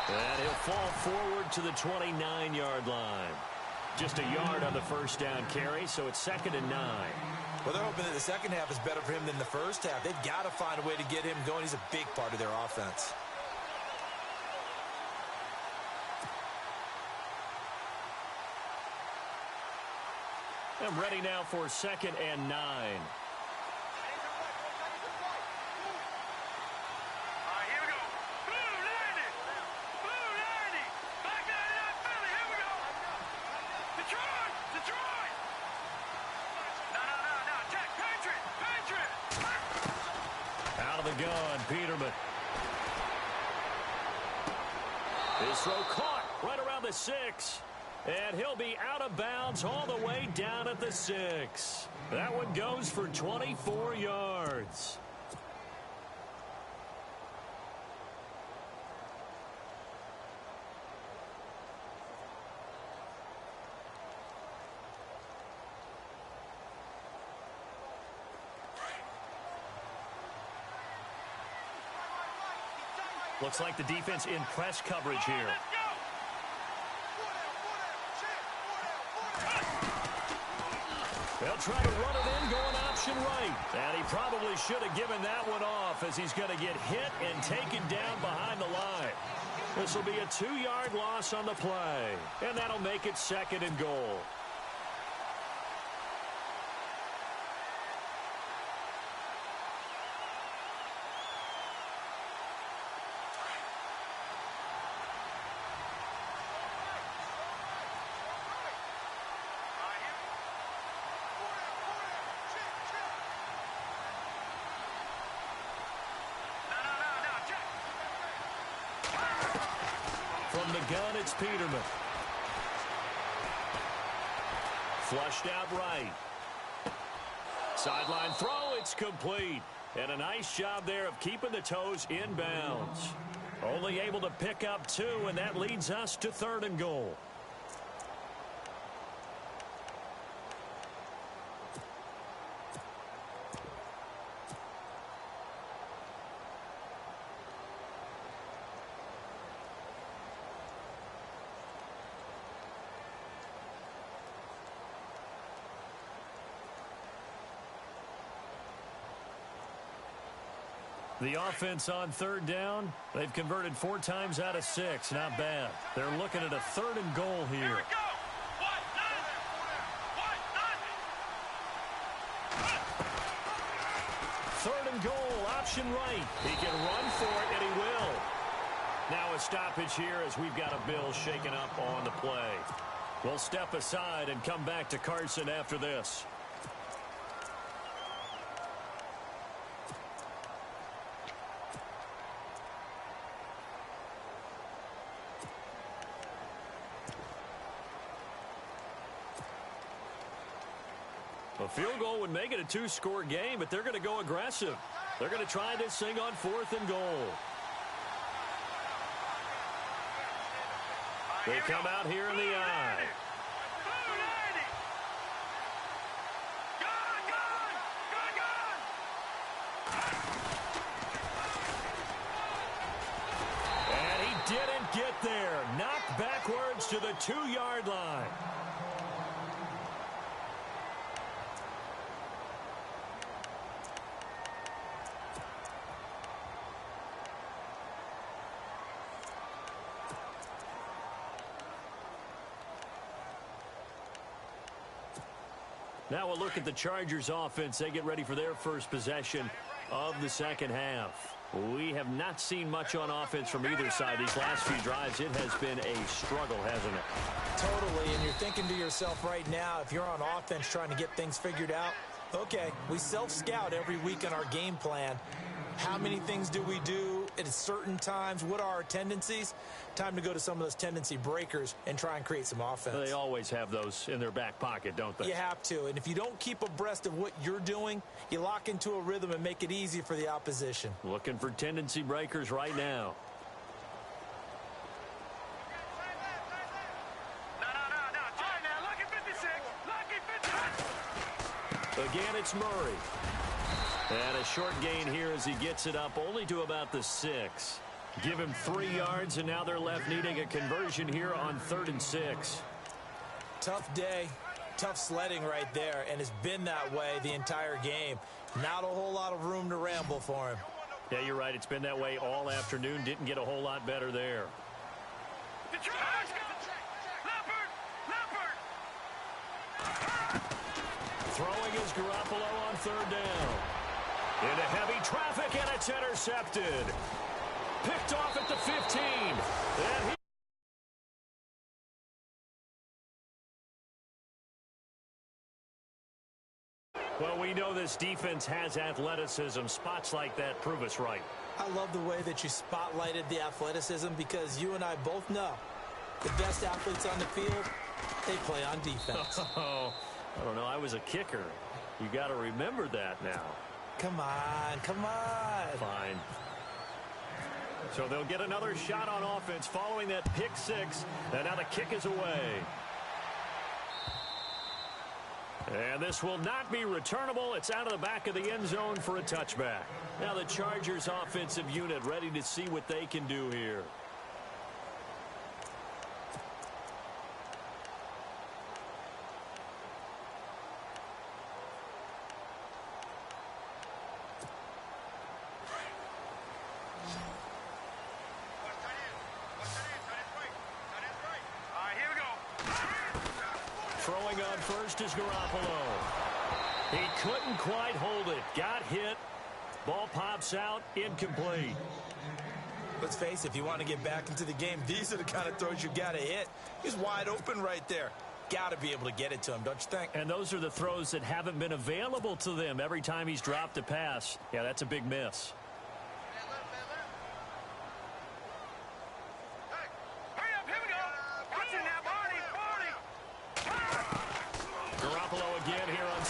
And he'll fall forward to the 29-yard line. Just a yard on the first down carry, so it's 2nd and 9.
Well, they're hoping that the second half is better for him than the first half. They've got to find a way to get him going. He's a big part of their offense.
I'm ready now for 2nd and 9.
All right, here we go. Blue 90. Blue 90. Back 99 Philly. Here we go. Detroit. Detroit. No. Jack, Patriot.
Out of the gun, Peterman. His throw caught right around the 6. And he'll be out of bounds all the way down at the 6. That one goes for 24 yards. Looks like the defense in press coverage here. They'll try to run it in, going option right. And he probably should have given that one off as he's going to get hit and taken down behind the line. This will be a 2-yard loss on the play. And that'll make it 2nd and goal. From the gun, it's Peterman. Flushed out right. Sideline throw, it's complete. And a nice job there of keeping the toes in bounds. Only able to pick up 2, and that leads us to 3rd and goal. The offense on 3rd down, they've converted 4 times out of 6. Not bad. They're looking at a 3rd and goal here.
Here we go.
Third and goal, option right. He can run for it, and he will. Now a stoppage here as we've got a Bill shaken up on the play. We'll step aside and come back to Carson after this. A field goal would make it a 2-score game, but they're going to go aggressive. They're going to try this thing on 4th and goal. They come out here in the I. And he didn't get there. Knocked backwards to the 2-yard line. Now we'll look at the Chargers offense. They get ready for their first possession of the second half. We have not seen much on offense from either side these last few drives. It has been a struggle, hasn't it?
Totally, and you're thinking to yourself right now, if you're on offense trying to get things figured out, okay, we self-scout every week in our game plan. How many things do we do at certain times? What are our tendencies? Time to go to some of those tendency breakers and try and create some offense.
They always have those in their back pocket, don't they?
You have to, and if you don't keep abreast of what you're doing, you lock into a rhythm and make it easy for the opposition.
Looking for tendency breakers right now. Again, it's Murray. And a short gain here as he gets it up only to about the 6. Give him 3 yards, and now they're left needing a conversion here on 3rd and 6.
Tough day, tough sledding right there, and it's been that way the entire game. Not a whole lot of room to ramble for him.
Yeah, you're right. It's been that way all afternoon. Didn't get a whole lot better there. Throwing is Garoppolo on 3rd down. Into heavy traffic, and it's intercepted. Picked off at the 15. And he well, we know this defense has athleticism. Spots like that prove us right.
I love the way that you spotlighted the athleticism because you and I both know the best athletes on the field, they play on defense.
Oh, I don't know. I was a kicker. You got to remember that now.
Come on, come on.
Fine. So they'll get another shot on offense following that pick 6. And now the kick is away. And this will not be returnable. It's out of the back of the end zone for a touchback. Now the Chargers offensive unit ready to see what they can do here. Throwing on first is Garoppolo. He couldn't quite hold it. Got hit. Ball pops out. Incomplete.
Let's face it, if you want to get back into the game, these are the kind of throws you got to hit. He's wide open right there. Got to be able to get it to him, don't you think?
And those are the throws that haven't been available to them every time he's dropped a pass. Yeah, that's a big miss.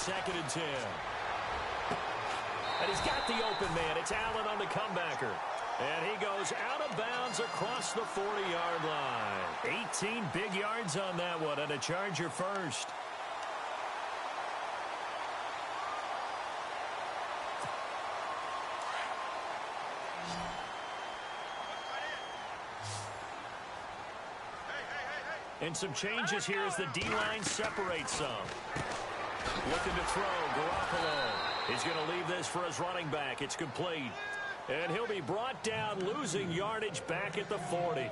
2nd and 10. And he's got the open man. It's Allen on the comebacker. And he goes out of bounds across the 40-yard line. 18 big yards on that one, and a Charger first. And some changes here as the D-line separates some. Looking to throw, Garoppolo. He's going to leave this for his running back. It's complete. And he'll be brought down, losing yardage back at the 40.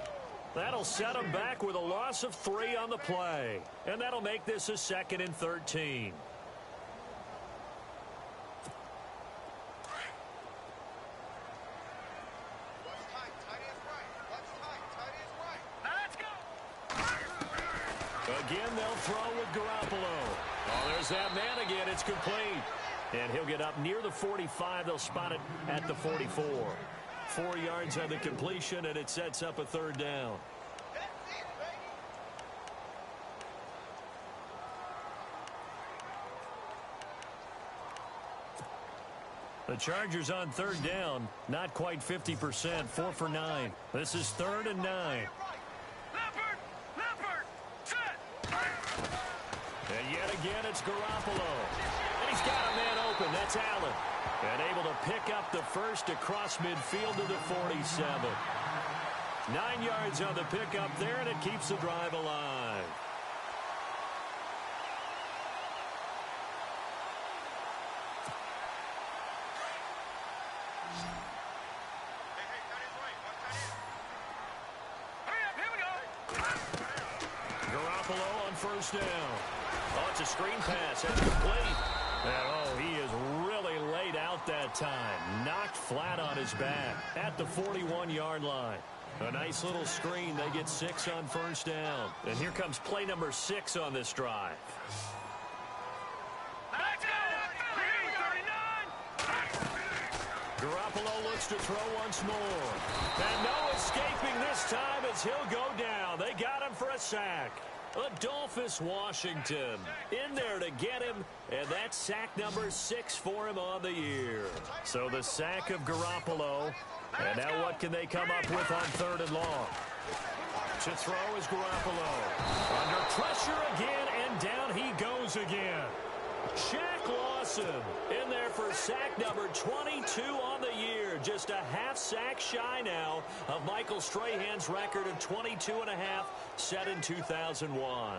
That'll set him back with a loss of 3 on the play. And that'll make this a 2nd and 13. Again, they'll throw with Garoppolo. Oh, there's that man again. It's complete. And he'll get up near the 45. They'll spot it at the 44. 4 yards on the completion, and it sets up a 3rd down. The Chargers on 3rd down. Not quite 50%. 4 for 9. This is 3rd and 9. And yet again, it's Garoppolo. And he's got a man open. That's Allen. And able to pick up the first across midfield to the 47. 9 yards on the pickup there, and it keeps the drive alive. Garoppolo on 1st down. Oh, it's a screen pass. That's complete. And, oh, he is really laid out that time. Knocked flat on his back at the 41-yard line. A nice little screen. They get 6 on 1st down. And here comes play number 6 on this drive. Garoppolo looks to throw once more. And no escaping this time as he'll go down. They got him for a sack. Adolphus Washington in there to get him, and that's sack number 6 for him on the year. So the sack of Garoppolo, and now what can they come up with on 3rd and long? To throw is Garoppolo. Under pressure again, and down he goes again. Shaq Lawson in there for sack number 22 on the year. Just a half sack shy now of Michael Strahan's record of 22.5 set in 2001.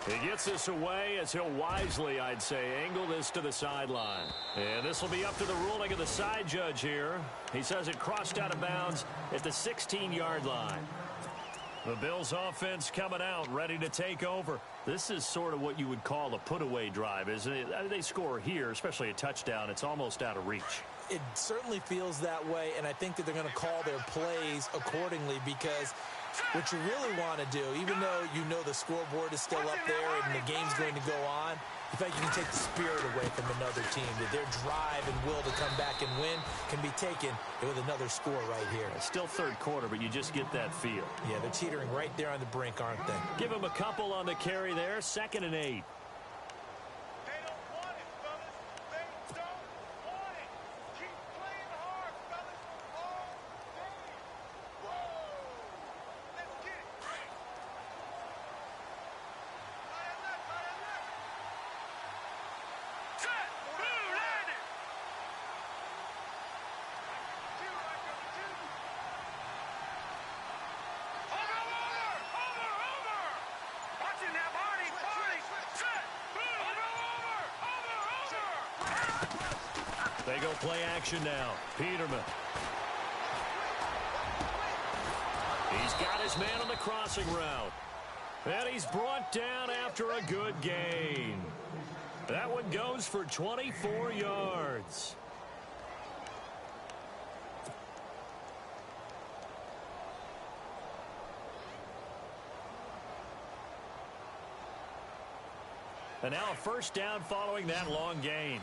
He gets this away as he'll wisely, I'd say, angle this to the sideline. And this will be up to the ruling of the side judge here. He says it crossed out of bounds at the 16-yard line. The Bills offense coming out, ready to take over. This is sort of what you would call a put-away drive, isn't it? They score here, especially a touchdown. It's almost out of reach.
It certainly feels that way, and I think that they're going to call their plays accordingly, because what you really want to do, even though you know the scoreboard is still up there and the game's going to go on, in fact, you can take the spirit away from another team. That their drive and will to come back and win can be taken with another score right here.
It's still 3rd quarter, but you just get that feel.
Yeah, they're teetering right there on the brink, aren't they?
Give them a couple on the carry there. 2nd and 8. They go play action now. Peterman. He's got his man on the crossing route. And he's brought down after a good gain. That one goes for 24 yards. And now a 1st down following that long gain.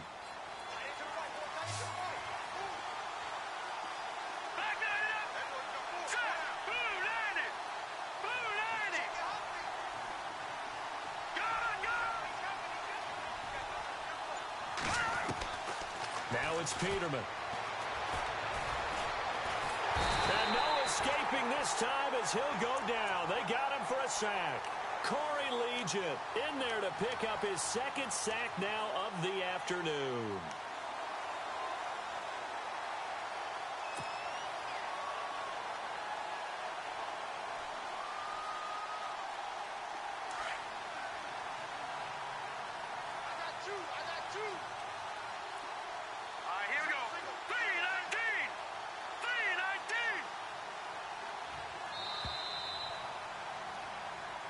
it's Peterman. And no escaping this time as he'll go down. They got him for a sack. Corey Legent in there to pick up his second sack now of the afternoon.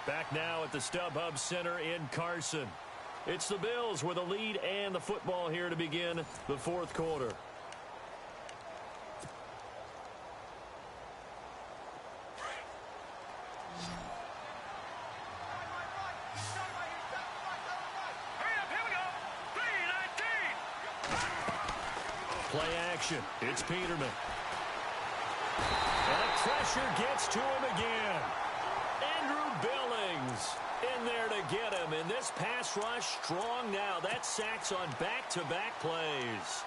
Back now at the StubHub Center in Carson. It's the Bills with a lead and the football here to begin the fourth quarter. Play action. It's Peterman. And pressure gets to him again. Billings in there to get him, and this pass rush strong now. That sacks on back-to-back plays.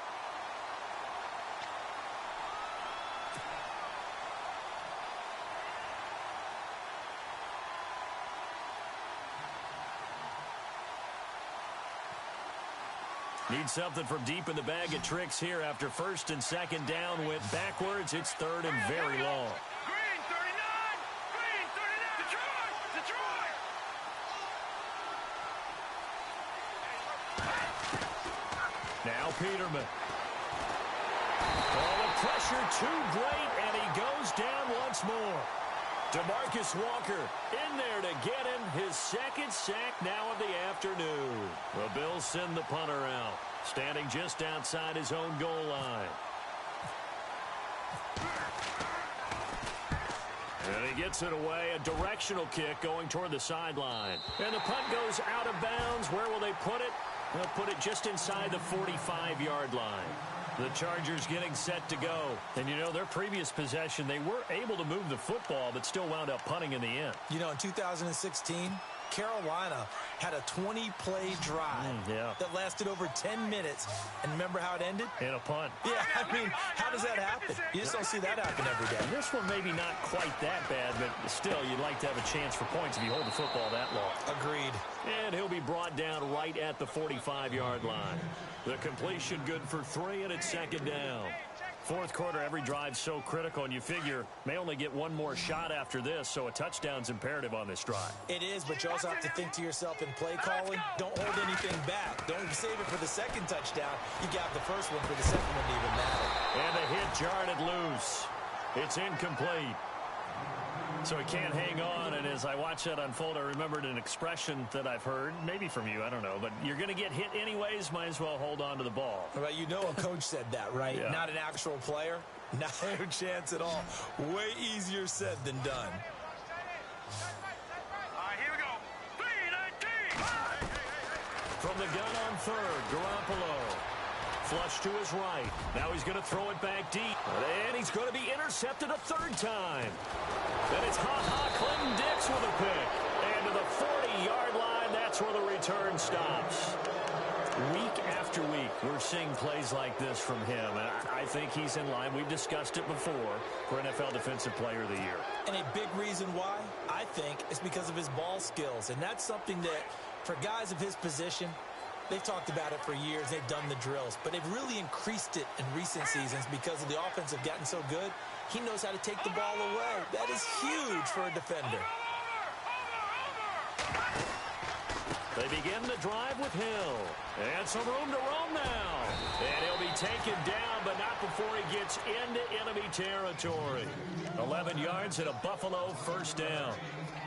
Need something from deep in the bag of tricks here after first and second down went backwards. It's third and very long. Now Peterman. Oh, the pressure too great, and he goes down once more. DeMarcus Walker in there to get him his second sack now of the afternoon. The Bills send the punter out, standing just outside his own goal line. And he gets it away, a directional kick going toward the sideline. And the punt goes out of bounds. Where will they put it? They'll put it just inside the 45-yard line. The Chargers getting set to go. And, you know, their previous possession, they were able to move the football, but still wound up punting in the end.
You know, in 2016, Carolina had a 20-play drive that lasted over 10 minutes. And remember how it ended?
In a punt.
Yeah, I mean, how does that happen? You just don't see that happen every day.
And this one maybe not quite that bad, but still, you'd like to have a chance for points if you hold the football that long.
Agreed.
And he'll be brought down right at the 45-yard line. The completion good for 3, and it's second down. Fourth quarter, every drive so critical, and you figure may only get one more shot after this, so a touchdown's imperative on this drive.
It is, but you also have to think to yourself in play calling, don't hold anything back. Don't save it for the second touchdown. You got the first one for the second one to even matter.
And the hit jarred it loose. It's incomplete. So he can't hang on, and as I watch that unfold, I remembered an expression that I've heard, maybe from you, I don't know, but you're going to get hit anyways, might as well hold on to the ball.
Well, you know a coach said that, right?
Yeah.
Not an actual player. No chance at all. Way easier said than done.
Here we go. 3-19.
From the gun on third, Garoppolo. Flush to his right. Now he's going to throw it back deep. And he's going to be intercepted a third time. And it's Clinton Dix with a pick. And to the 40-yard line, that's where the return stops. Week after week, we're seeing plays like this from him. And I think he's in line. We've discussed it before for NFL Defensive Player of the Year.
And a big reason why, I think, is because of his ball skills. And that's something that, for guys of his position, they've talked about it for years. They've done the drills. But they've really increased it in recent seasons because of the offense have gotten so good. He knows how to take the ball away. That is huge for a defender.
They begin the drive with Hill. And some room to roam now. And he'll be taken down, but not before he gets into enemy territory. 11 yards and a Buffalo first down.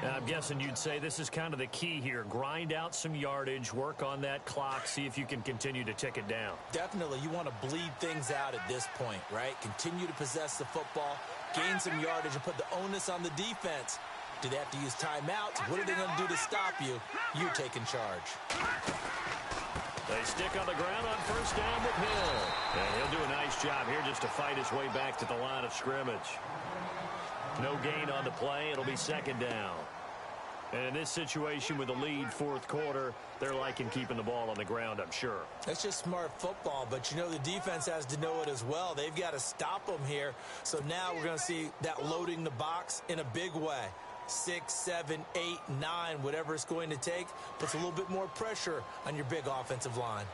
Now, I'm guessing you'd say this is kind of the key here. Grind out some yardage, work on that clock, see if you can continue to tick it down.
Definitely. You want to bleed things out at this point, right? Continue to possess the football, gain some yardage, and put the onus on the defense. Do they have to use timeouts? What are they going to do to stop you? You're taking charge.
They stick on the ground on first down with Hill. And he'll do a nice job here just to fight his way back to the line of scrimmage. No gain on the play. It'll be second down. And in this situation with the lead fourth quarter, they're liking keeping the ball on the ground, I'm sure.
That's just smart football, but you know the defense has to know it as well. They've got to stop them here. So now we're going to see that loading the box in a big way. 6, 7, 8, 9, whatever it's going to take, puts a little bit more pressure on your big offensive line.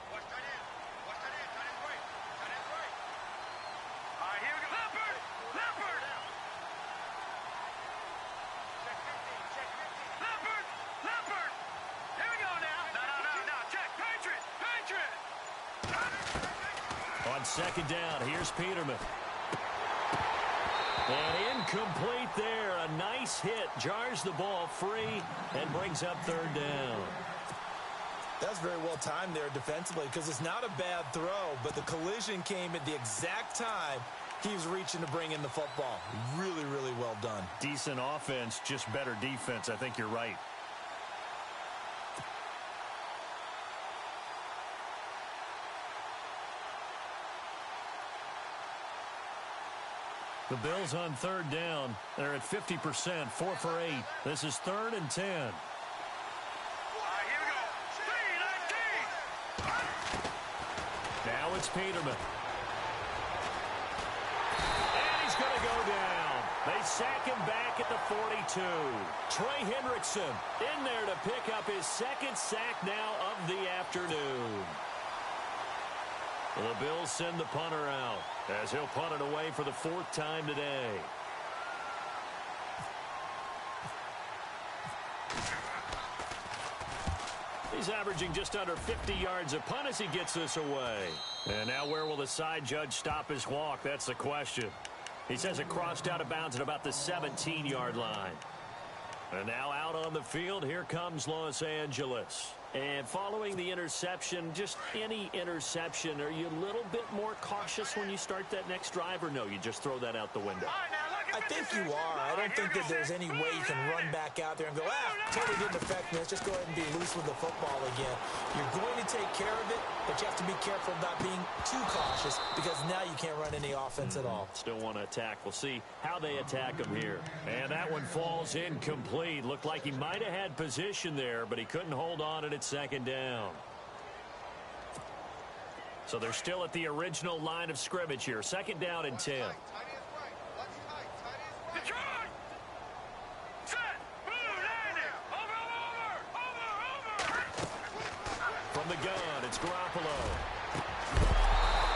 On second down, here's Peterman. And incomplete there. A nice hit. Jars the ball free and brings up third down.
That's very well timed there defensively because it's not a bad throw, but the collision came at the exact time he was reaching to bring in the football. Really, really well done.
Decent offense, just better defense. I think you're right. The Bills on third down. They're at 50%, 4 for 8. This is 3rd and 10.
Here we go. 3-19.
Now it's Peterman. And he's going to go down. They sack him back at the 42. Trey Hendrickson in there to pick up his second sack now of the afternoon. The Bills send the punter out as he'll punt it away for the 4th time today. He's averaging just under 50 yards a punt as he gets this away. And now where will the side judge stop his walk? That's the question. He says it crossed out of bounds at about the 17-yard line. And now out on the field, here comes Los Angeles. And following the interception, just any interception, are you a little bit more cautious when you start that next drive, or no, you just throw that out the window?
I think you are. I don't think that there's any way you can run back out there and go, totally didn't affect me. Let's just go ahead and be loose with the football again. You're going to take care of it, but you have to be careful about being too cautious because now you can't run any offense at all.
Still want to attack. We'll see how they attack him here. And that one falls incomplete. Looked like he might have had position there, but he couldn't hold on at its second down. So they're still at the original line of scrimmage here. 2nd down and 10. From the gun, it's Garoppolo.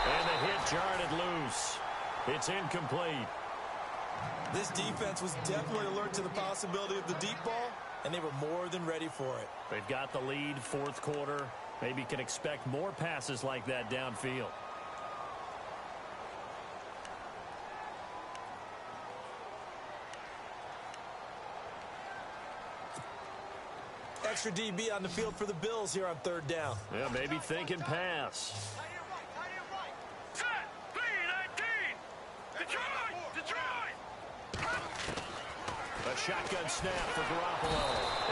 And the hit jarred it loose. It's incomplete.
This defense was definitely alert to the possibility of the deep ball, and they were more than ready for it.
They've got the lead, 4th quarter. Maybe can expect more passes like that downfield.
Extra DB on the field for the Bills here on 3rd down.
Yeah, maybe thinking pass.
Set. 3-19. Detroit.
A shotgun snap for Garoppolo.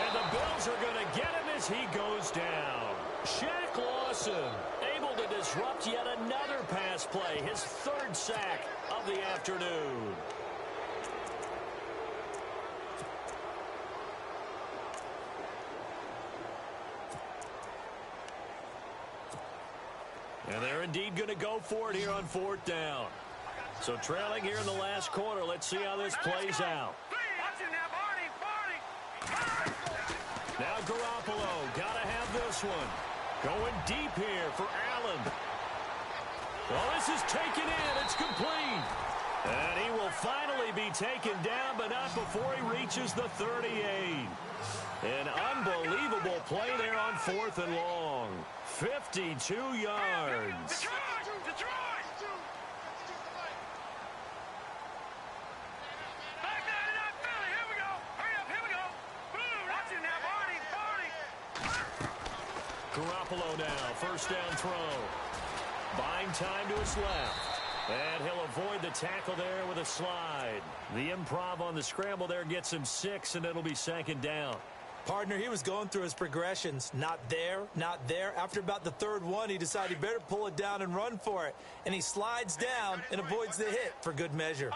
And the Bills are going to get him as he goes down. Shaq Lawson able to disrupt yet another pass play. His 3rd sack of the afternoon. And they're indeed going to go for it here on 4th down. So trailing here in the last quarter. Let's see how this plays out. Now Garoppolo, got to have this one. Going deep here for Allen. Well, this is taken in. It's complete. And he will finally be taken down, but not before he reaches the 38. An unbelievable play there on 4th and long. 52 yards. Garoppolo now, 1st down throw. Buying time to his left. And he'll avoid the tackle there with a slide. The improv on the scramble there gets him 6, and it'll be 2nd down.
Partner, he was going through his progressions. Not there, not there. After about the 3rd one, he decided he better pull it down and run for it. And he slides down and avoids the hit for good measure.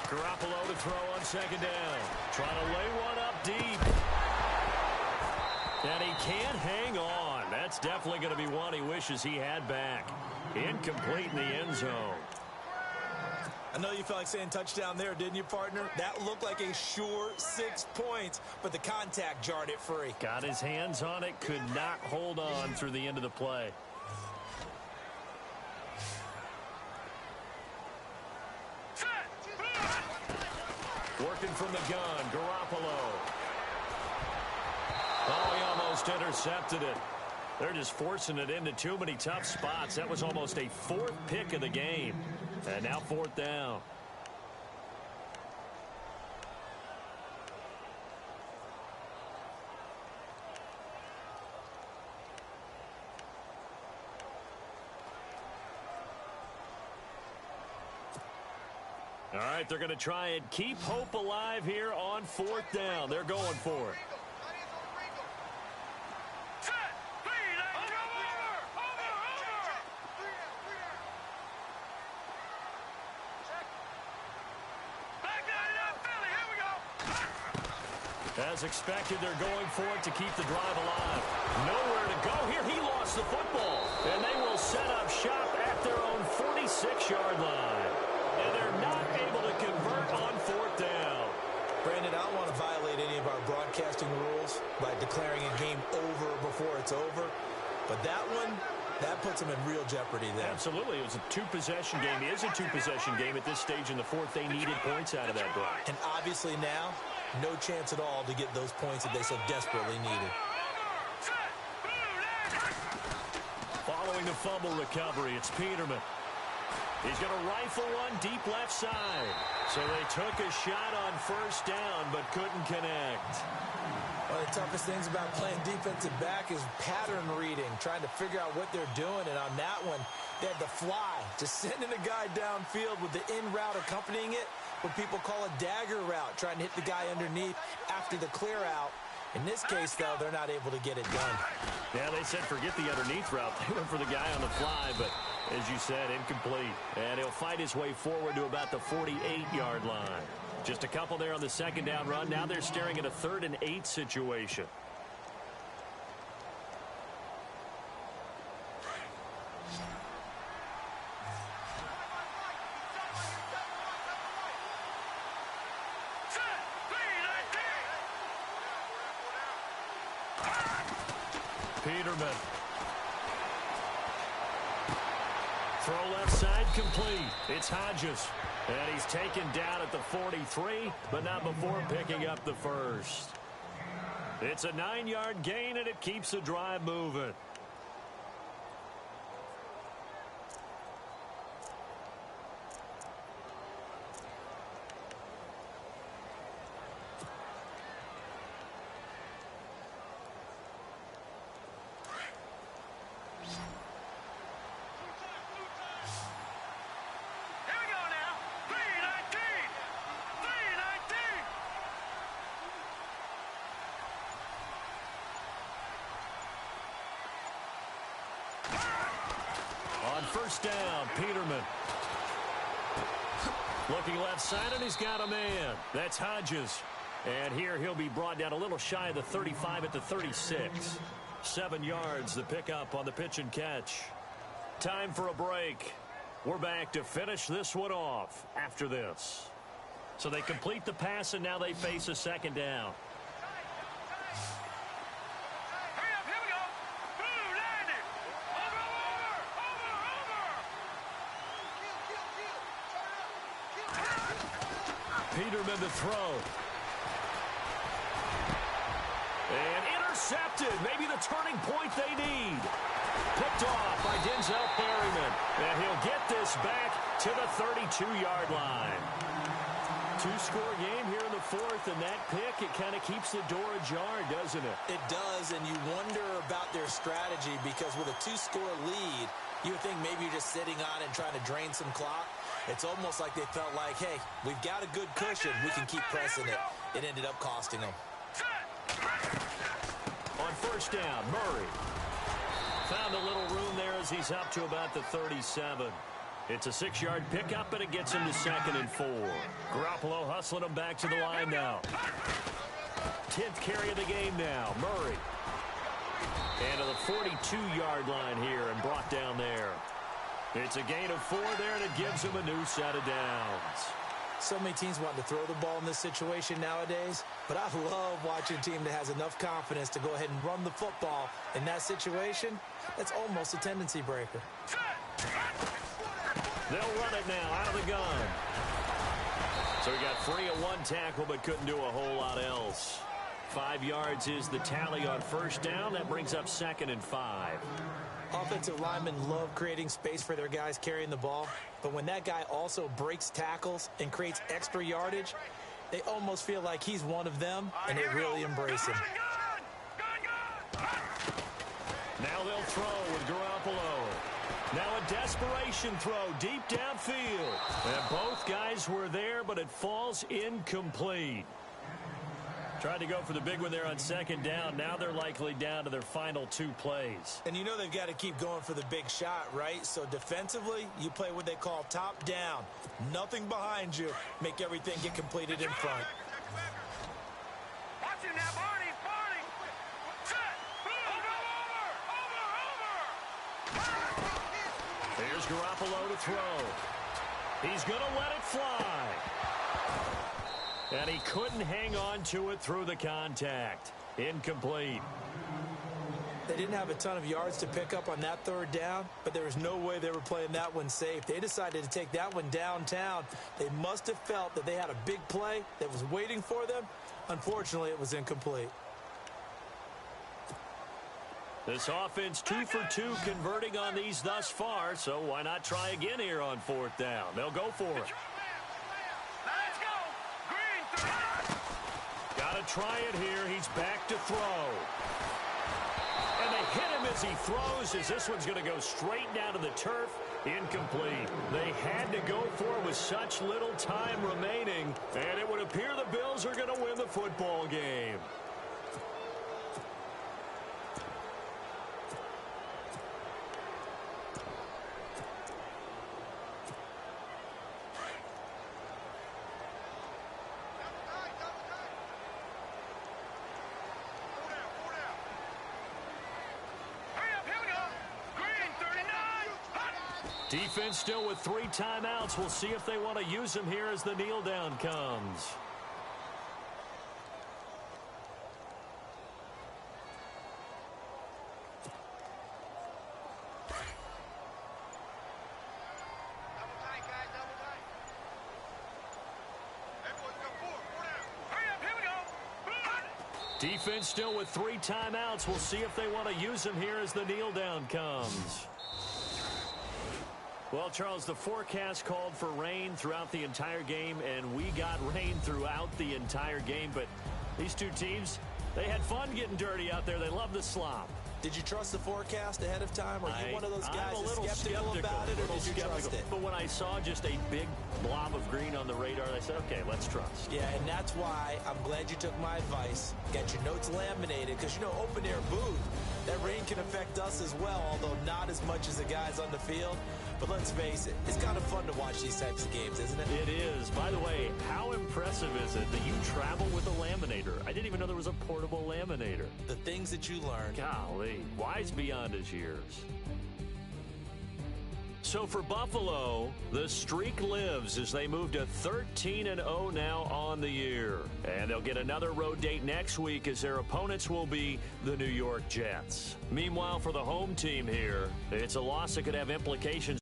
Garoppolo to throw on second down. Trying to lay one up deep. And he can't hang on. That's definitely going to be one he wishes he had back. Incomplete in the end zone.
I know you felt like saying touchdown there, didn't you, partner? That looked like a sure 6 points, but the contact jarred it free.
Got his hands on it, could not hold on through the end of the play. Working from the gun, Garoppolo. Oh, he almost intercepted it. They're just forcing it into too many tough spots. That was almost a 4th pick of the game. And now 4th down. All right, they're going to try and keep hope alive here on 4th down. They're going for it. As expected, they're going for it to keep the drive alive. Nowhere to go here. He lost the football. And they will set up shop at their own 46-yard line. And they're not able to convert on 4th down.
Brandon, I don't want to violate any of our broadcasting rules by declaring a game over before it's over. But that one, that puts them in real jeopardy there.
Absolutely. It was a 2-possession game. It is a 2-possession game at this stage in the 4th. They needed points out of that drive.
And obviously now, no chance at all to get those points that they so desperately needed.
Following the fumble recovery, it's Peterman. He's going to rifle one deep left side. So they took a shot on 1st down, but couldn't connect.
One of the toughest things about playing defensive back is pattern reading, trying to figure out what they're doing. And on that one, they had the fly, just sending a guy downfield with the in route accompanying it, what people call a dagger route, trying to hit the guy underneath after the clear out. In this case, though, they're not able to get it done.
Yeah, they said forget the underneath route. They went for the guy on the fly, but as you said, incomplete. And he'll fight his way forward to about the 48-yard line. Just a couple there on the 2nd down run. Now they're staring at a 3rd and 8 situation. Peterman. Throw left side complete. It's Hodges. And he's taken down at the 43, but not before picking up the 1st. It's a 9-yard gain, and it keeps the drive moving. On 1st down, Peterman. Looking left side, and he's got a man. That's Hodges. And here he'll be brought down a little shy of the 35 at the 36. 7 yards, the pickup on the pitch and catch. Time for a break. We're back to finish this one off after this. So they complete the pass, and now they face a 2nd down. Peterman to throw. And intercepted. Maybe the turning point they need. Picked off by Denzel Perryman. And he'll get this back to the 32-yard line. 2-score game here in the 4th, and that pick, it kind of keeps the door ajar, doesn't it?
It does, and you wonder about their strategy because with a 2-score lead, you would think maybe you're just sitting on and trying to drain some clock. It's almost like they felt like, hey, we've got a good cushion. We can keep pressing it. It ended up costing them.
On 1st down, Murray. Found a little room there as he's up to about the 37. It's a 6-yard pickup, and it gets him to 2nd and 4. Garoppolo hustling him back to the line now. 10th carry of the game now. Murray. And to the 42-yard line here and brought down there. It's a gain of 4 there, and it gives him a new set of downs.
So many teams want to throw the ball in this situation nowadays, but I love watching a team that has enough confidence to go ahead and run the football in that situation. That's almost a tendency breaker.
They'll run it now out of the gun. So he got free of 1 tackle but couldn't do a whole lot else. 5 yards is the tally on 1st down. That brings up 2nd and 5.
Offensive linemen love creating space for their guys carrying the ball, but when that guy also breaks tackles and creates extra yardage, they almost feel like he's one of them, and they really embrace him.
Now they'll throw with Garoppolo. Now a desperation throw deep downfield. And both guys were there, but it falls incomplete. Tried to go for the big one there on 2nd down. Now they're likely down to their final 2 plays.
And you know they've got to keep going for the big shot, right? So defensively, you play what they call top down. Nothing behind you. Make everything get completed in front.
Watch him now, Barney. Barney. Set. Over.
Here's Garoppolo to throw. He's going to let it fly. And he couldn't hang on to it through the contact. Incomplete.
They didn't have a ton of yards to pick up on that 3rd down, but there was no way they were playing that one safe. They decided to take that one downtown. They must have felt that they had a big play that was waiting for them. Unfortunately, it was incomplete.
This offense 2 for 2 converting on these thus far, so why not try again here on 4th down? They'll go for it. Got to try it here. He's back to throw. And they hit him as he throws, as this one's going to go straight down to the turf. Incomplete. They had to go for it with such little time remaining, and it would appear the Bills are going to win the football game. Defense still with 3 timeouts. We'll see if they want to use them here as the kneel down comes. Defense still with 3 timeouts. We'll see if they want to use them here as the kneel down comes. Well, Charles, the forecast called for rain throughout the entire game, and we got rain throughout the entire game. But these 2 teams, they had fun getting dirty out there. They love the slop.
Did you trust the forecast ahead of time? Or are you one of those guys that's skeptical about it, or did you trust it?
But when I saw just a big blob of green on the radar, I said, okay, let's trust.
Yeah, and that's why I'm glad you took my advice. Got your notes laminated, because, you know, open-air booth, that rain can affect us as well, although not as much as the guys on the field. But let's face it, it's kind of fun to watch these types of games, isn't it?
It is. By the way, how impressive is it that you travel with a laminator? I didn't even know there was a portable laminator.
The things that you learn.
Golly, wise beyond his years. So for Buffalo, the streak lives as they move to 13-0 now on the year. And they'll get another road date next week as their opponents will be the New York Jets. Meanwhile, for the home team here, it's a loss that could have implications